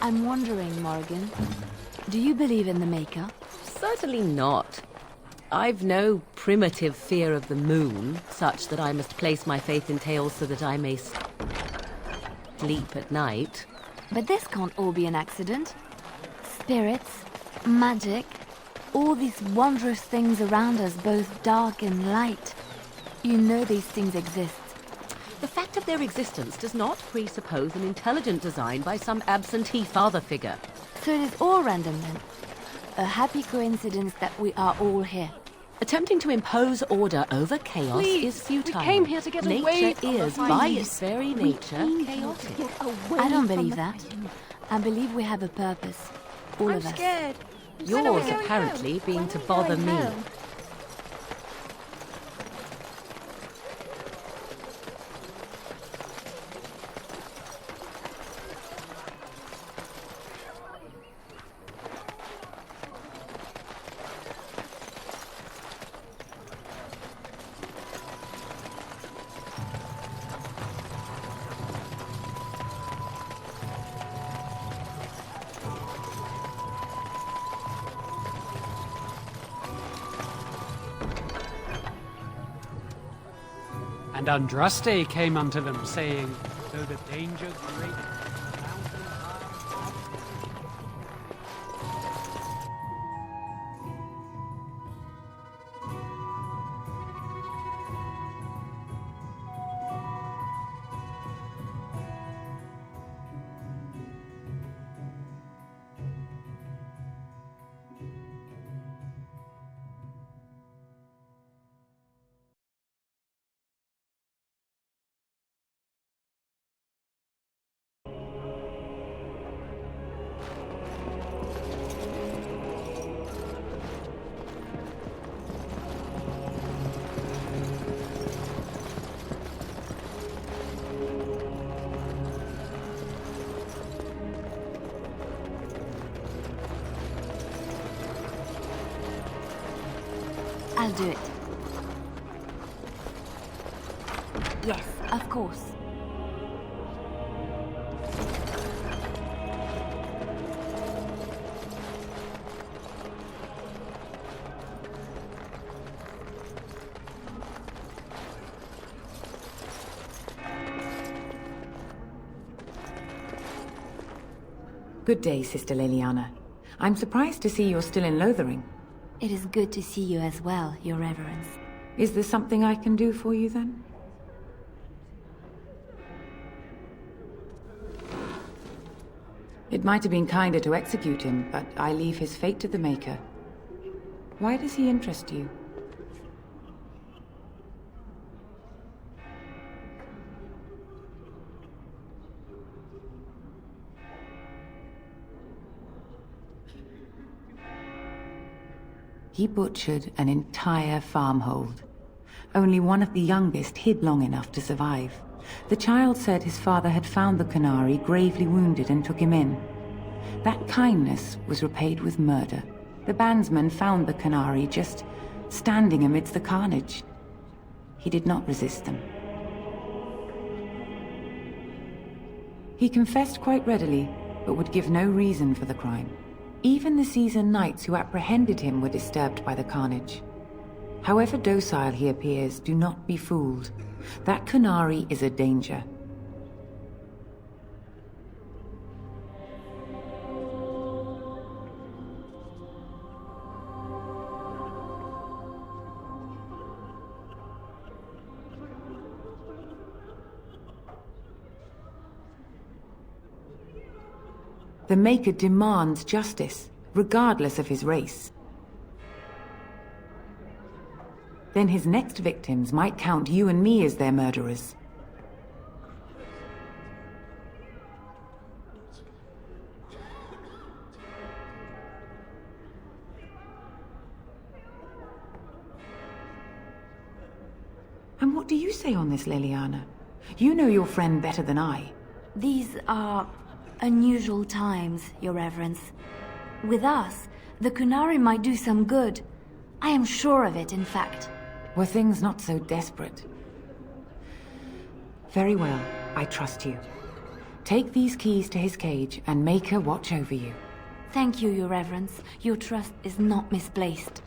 I'm wondering, Morrigan, do you believe in the Maker? Certainly not. I've no primitive fear of the moon, such that I must place my faith in tales so that I may sleep at night. But this can't all be an accident. Spirits, magic, all these wondrous things around us, both dark and light. You know these things exist. The fact of their existence does not presuppose an intelligent design by some absentee father figure. So it is all random then. A happy coincidence that we are all here. Attempting to impose order over chaos Please, is futile. we came here to get nature away from the is, by fires. its very nature, chaotic. I don't believe that. I believe we have a purpose. All of us. I'm scared. Yours apparently being to bother me. And Andraste came unto them, saying, though the danger great, the mountain high. I'll do it. Yes, of course. Good day, Sister Leliana. I'm surprised to see you're still in Lothering. It is good to see you as well, Your Reverence. Is there something I can do for you, then? It might have been kinder to execute him, but I leave his fate to the Maker. Why does he interest you? He butchered an entire farmhold. Only one of the youngest hid long enough to survive. The child said his father had found the Qunari gravely wounded and took him in. That kindness was repaid with murder. The bandsman found the Qunari just standing amidst the carnage. He did not resist them. He confessed quite readily, but would give no reason for the crime. Even the seasoned knights who apprehended him were disturbed by the carnage. However docile he appears, do not be fooled. That Qunari is a danger. The Maker demands justice, regardless of his race. Then his next victims might count you and me as their murderers. And what do you say on this, Leliana? You know your friend better than I. These are unusual times, Your Reverence. With us, the Qunari might do some good. I am sure of it, in fact. Were things not so desperate? Very well, I trust you. Take these keys to his cage and make her watch over you. Thank you, Your Reverence. Your trust is not misplaced.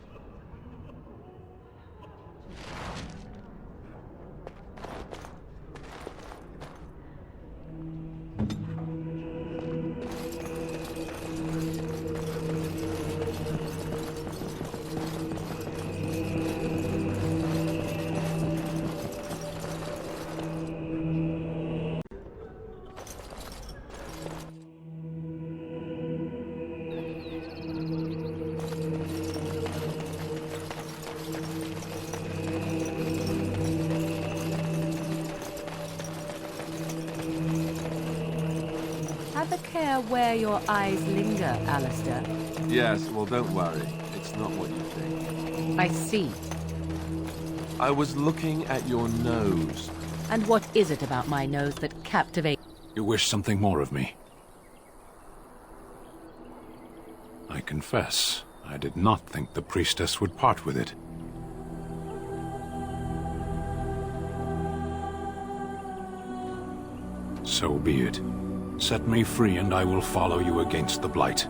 Have a care where your eyes linger, Alistair. Yes, well, don't worry. It's not what you think. I see. I was looking at your nose. And what is it about my nose that captivates? You wish something more of me? I confess, I did not think the priestess would part with it. So be it. Set me free and I will follow you against the Blight.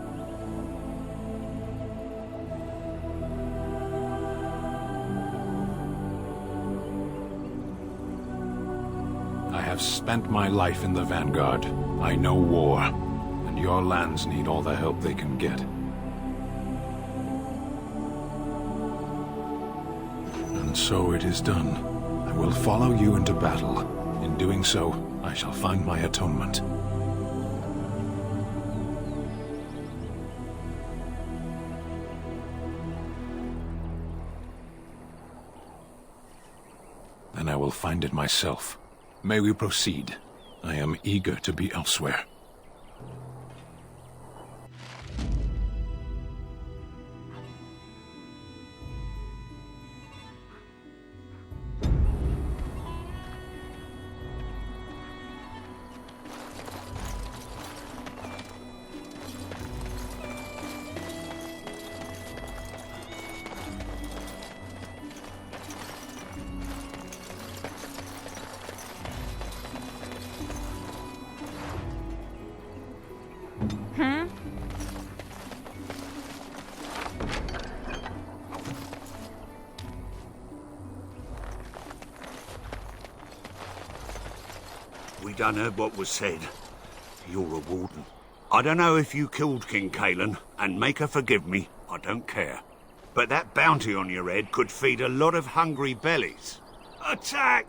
I have spent my life in the Vanguard. I know war, and your lands need all the help they can get. And so it is done. I will follow you into battle. In doing so, I shall find my atonement. Then I will find it myself. May we proceed? I am eager to be elsewhere. We done heard what was said. You're a warden. I don't know if you killed King Cailan, and make her forgive me, I don't care. But that bounty on your head could feed a lot of hungry bellies. Attack!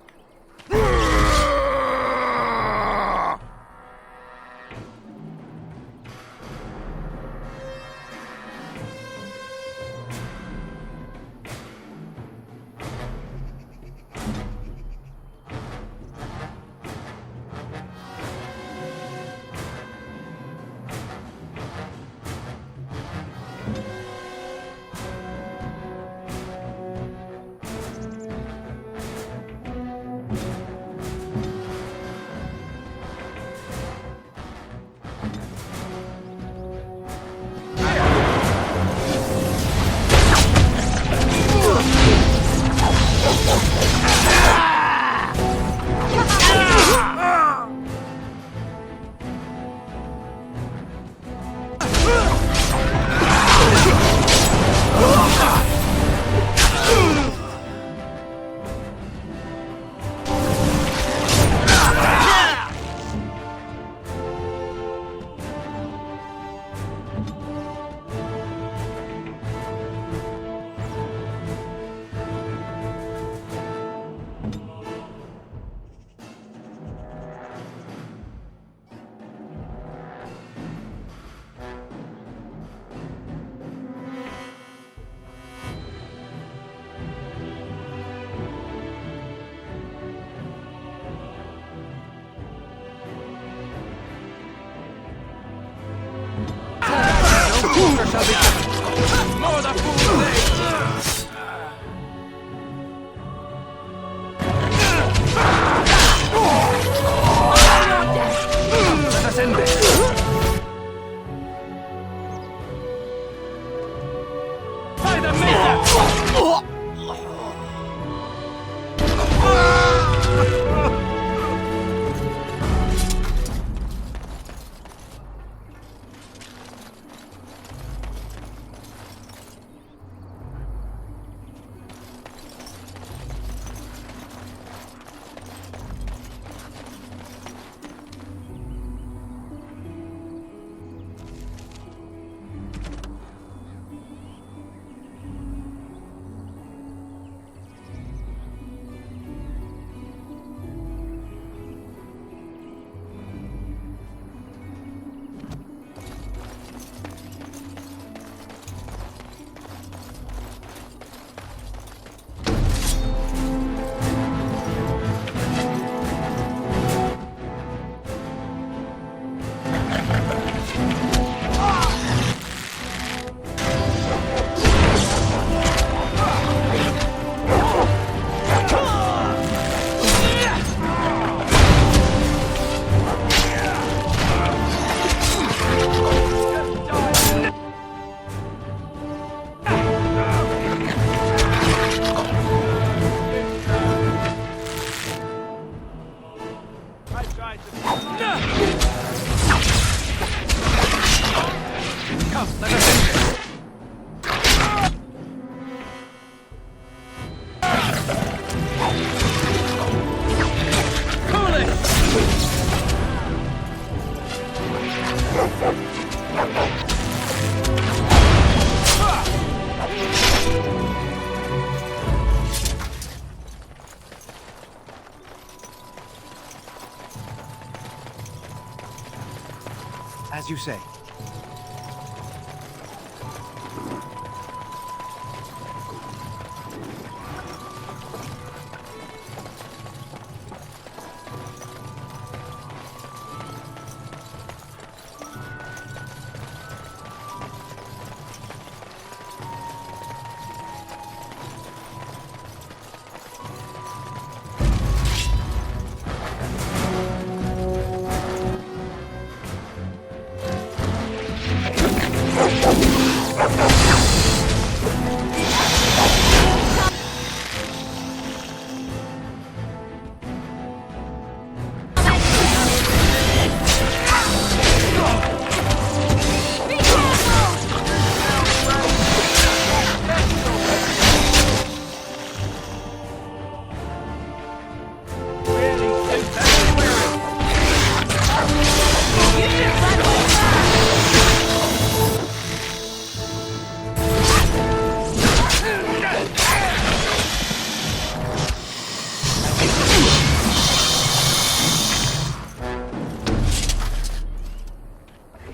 As you say.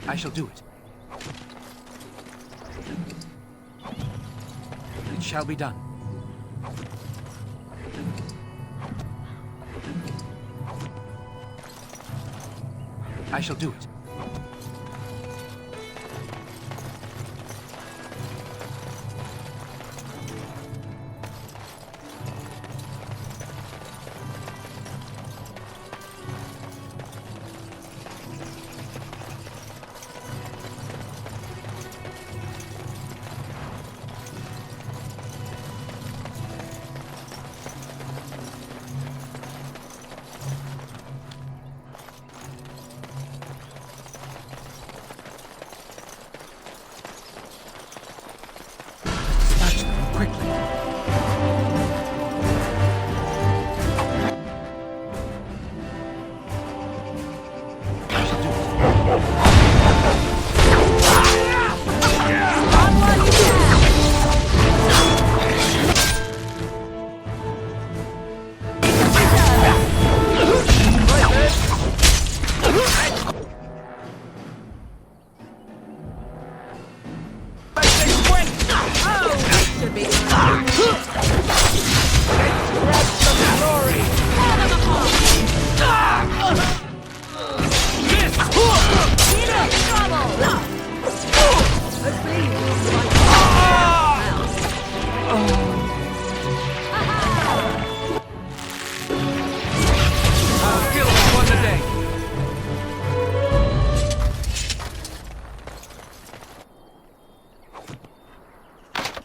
I shall do it. It shall be done. I shall do it.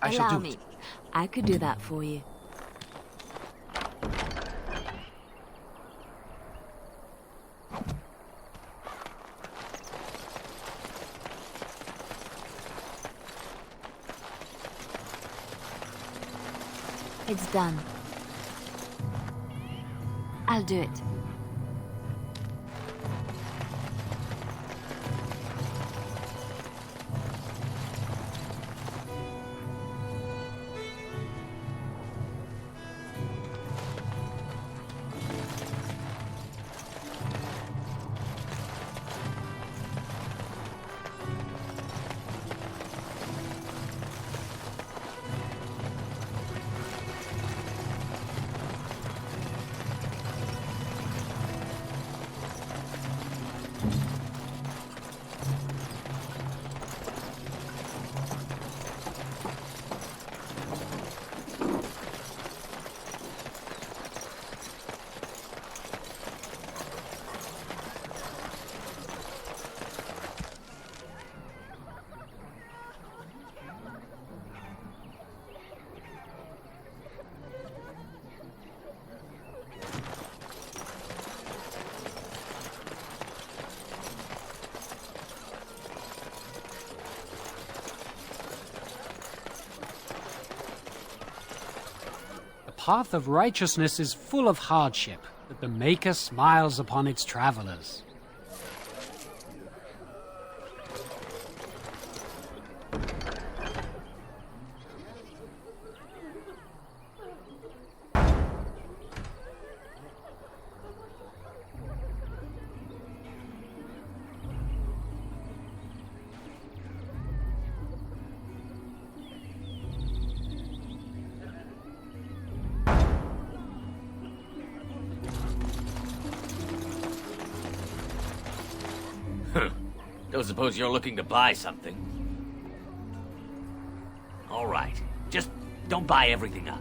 Allow me. I could do that for you. It's done. I'll do it. The path of righteousness is full of hardship. that the Maker smiles upon its travelers. Don't suppose you're looking to buy something? All right. Just don't buy everything up.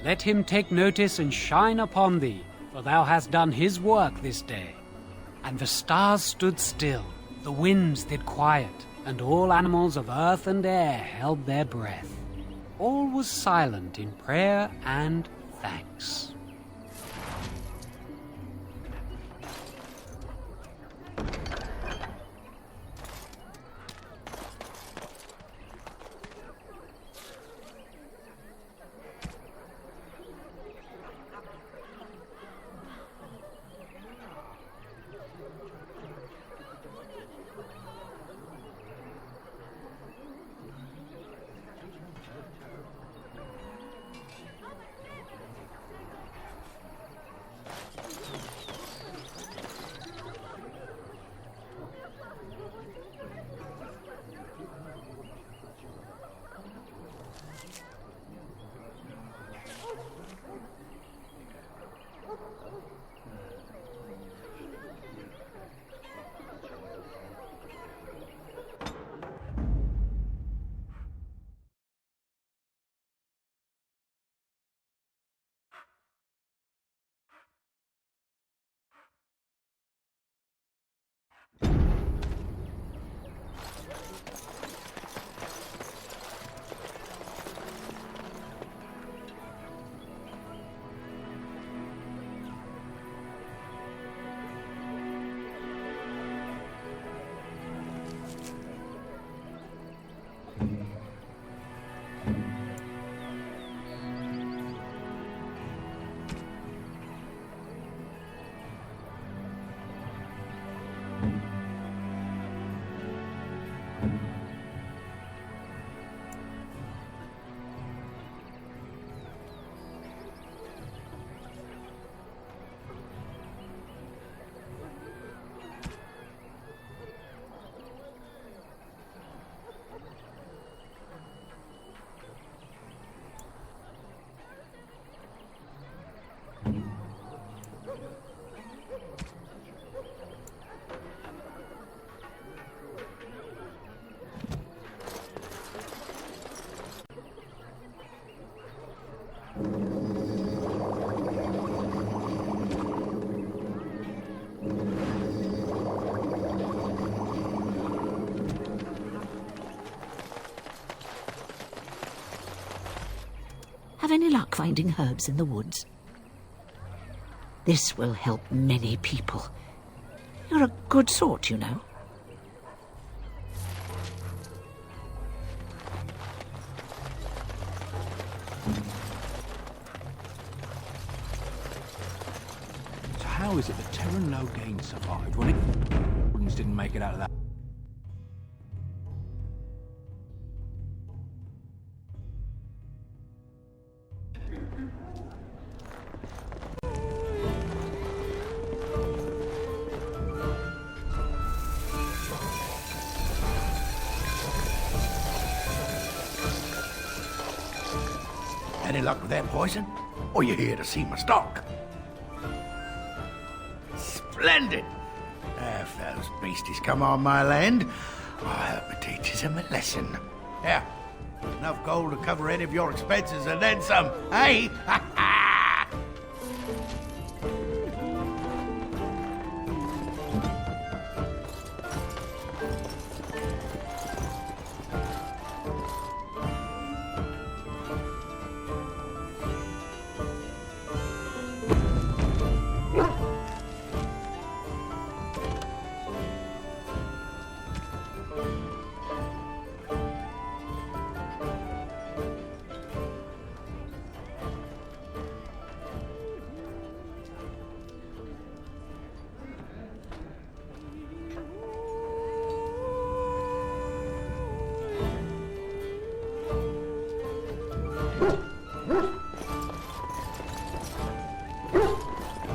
Let him take notice and shine upon thee, for thou hast done his work this day. And the stars stood still, the winds did quiet, and all animals of earth and air held their breath. All was silent in prayer and thanks. Have any luck finding herbs in the woods? This will help many people. You're a good sort, you know. So how is it that Terran Logain survived when it didn't make it out of that? Any luck with that poison? Or you here to see my stock? Splendid! If those beasties come on my land, I hope it teaches them a lesson. Yeah, enough gold to cover any of your expenses and then some, hey?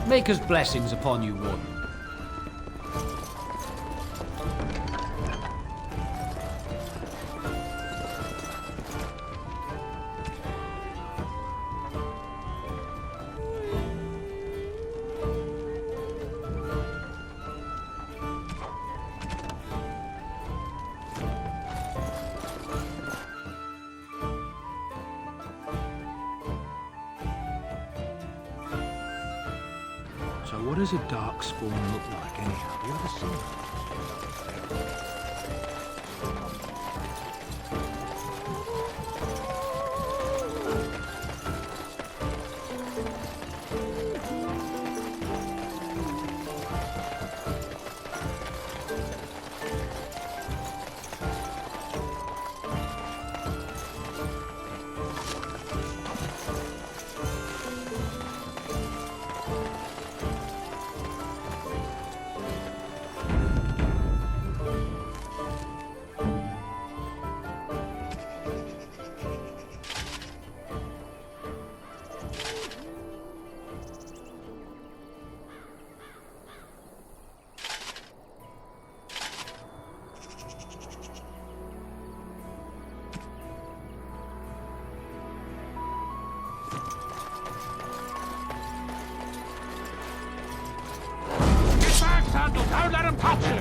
Maker's blessings upon you, Warden. So what does a darkspawn look like anyhow? Have you ever seen it? Don't let him touch you!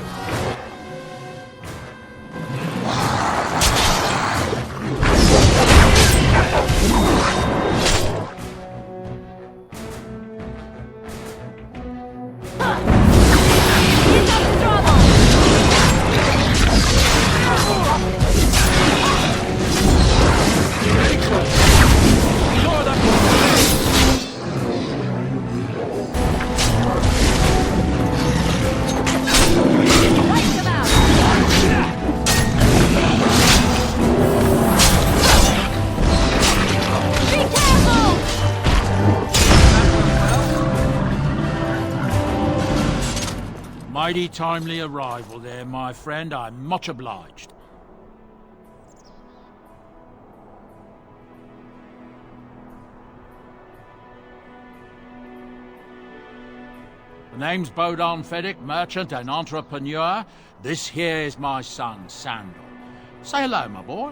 Mighty timely arrival there, my friend. I'm much obliged. The name's Bodon Feddick, merchant and entrepreneur. This here is my son, Sandal. Say hello, my boy.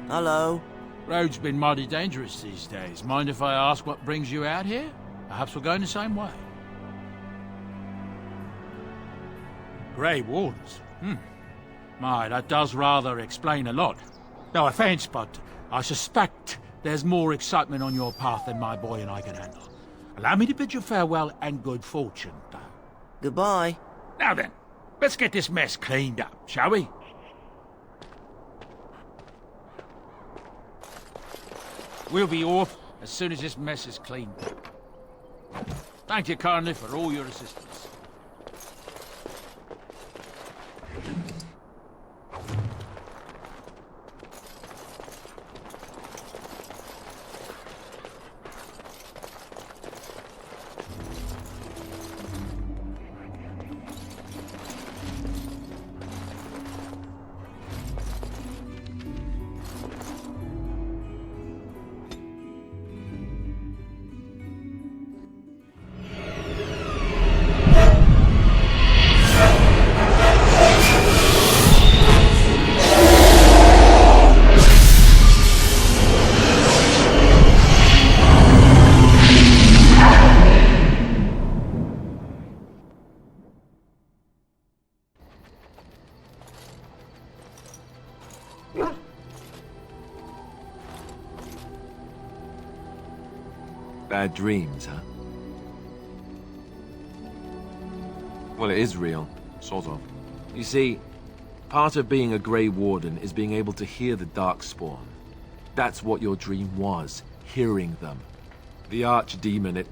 Hello. Road's been mighty dangerous these days. Mind if I ask what brings you out here? Perhaps we're going the same way. Grey Wardens? My, that does rather explain a lot. No offence, but I suspect there's more excitement on your path than my boy and I can handle. Allow me to bid you farewell and good fortune, though. Goodbye. Now then, let's get this mess cleaned up, shall we? We'll be off as soon as this mess is cleaned up. Thank you kindly for all your assistance. Bad dreams, huh? Well, it is real, sort of. You see, part of being a Grey Warden is being able to hear the Darkspawn. That's what your dream was, hearing them. The Archdemon, it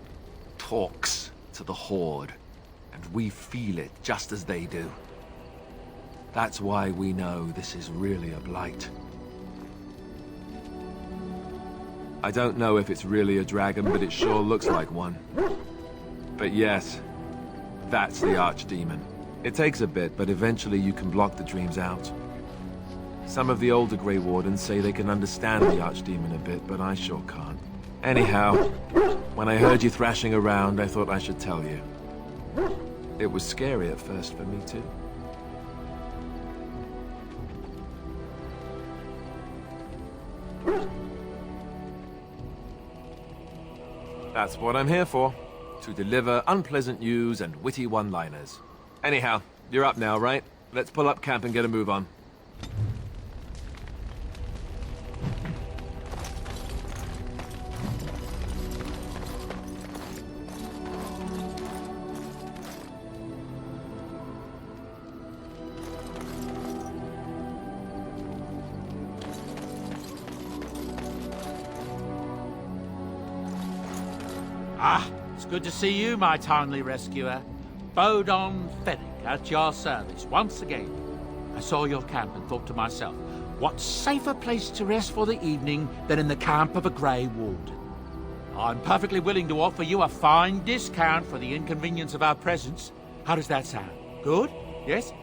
talks to the Horde, and we feel it just as they do. That's why we know this is really a blight. I don't know if it's really a dragon, but it sure looks like one. But yes, that's the Archdemon. It takes a bit, but eventually you can block the dreams out. Some of the older Grey Wardens say they can understand the Archdemon a bit, but I sure can't. Anyhow, when I heard you thrashing around, I thought I should tell you. It was scary at first for me, too. That's what I'm here for. To deliver unpleasant news and witty one-liners. Anyhow, you're up now, right? Let's pull up camp and get a move on. Ah, it's good to see you, my timely rescuer. Bodon Fennick, at your service once again. I saw your camp and thought to myself, what safer place to rest for the evening than in the camp of a Grey Warden? I'm perfectly willing to offer you a fine discount for the inconvenience of our presence. How does that sound? Good? Yes?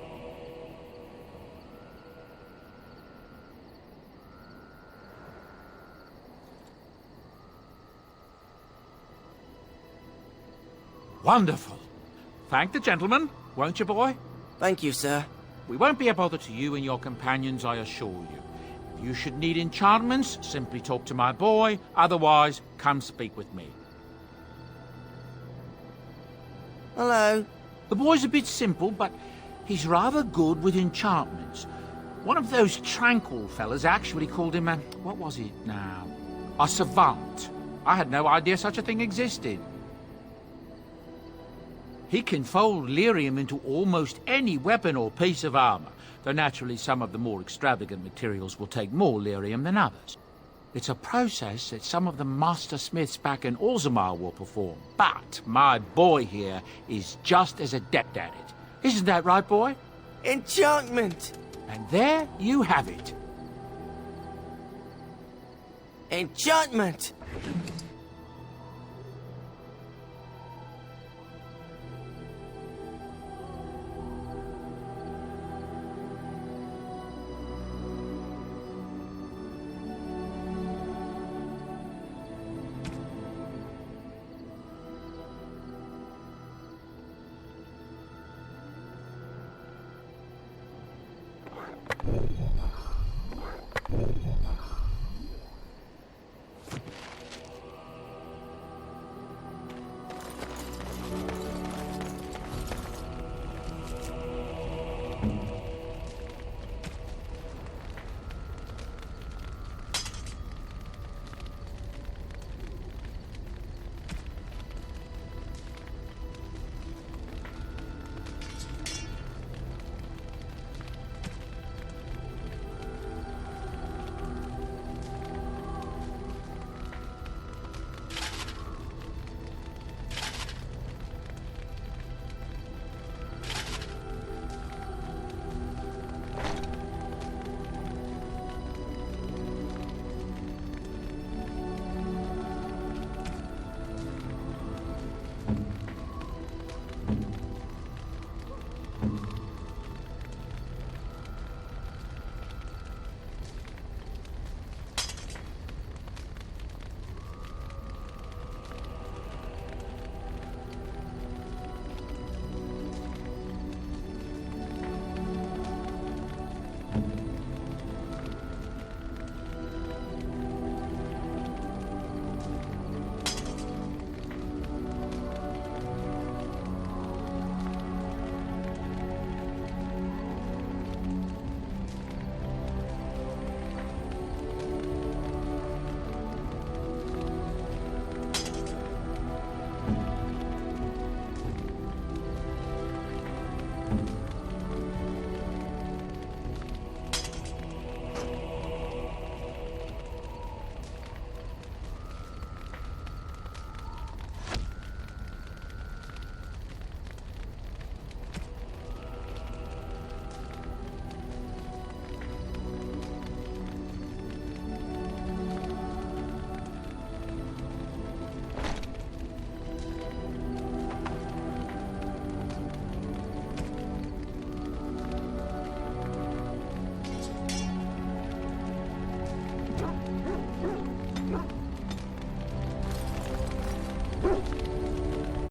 Wonderful. Thank the gentleman, won't you, boy? Thank you, sir. We won't be a bother to you and your companions, I assure you. If you should need enchantments, simply talk to my boy. Otherwise, come speak with me. Hello. The boy's a bit simple, but he's rather good with enchantments. One of those tranquil fellas actually called him what was it now? A savant. I had no idea such a thing existed. He can fold lyrium into almost any weapon or piece of armor, though naturally some of the more extravagant materials will take more lyrium than others. It's a process that some of the master smiths back in Orzammar will perform, but my boy here is just as adept at it. Isn't that right, boy? Enchantment! And there you have it. Enchantment!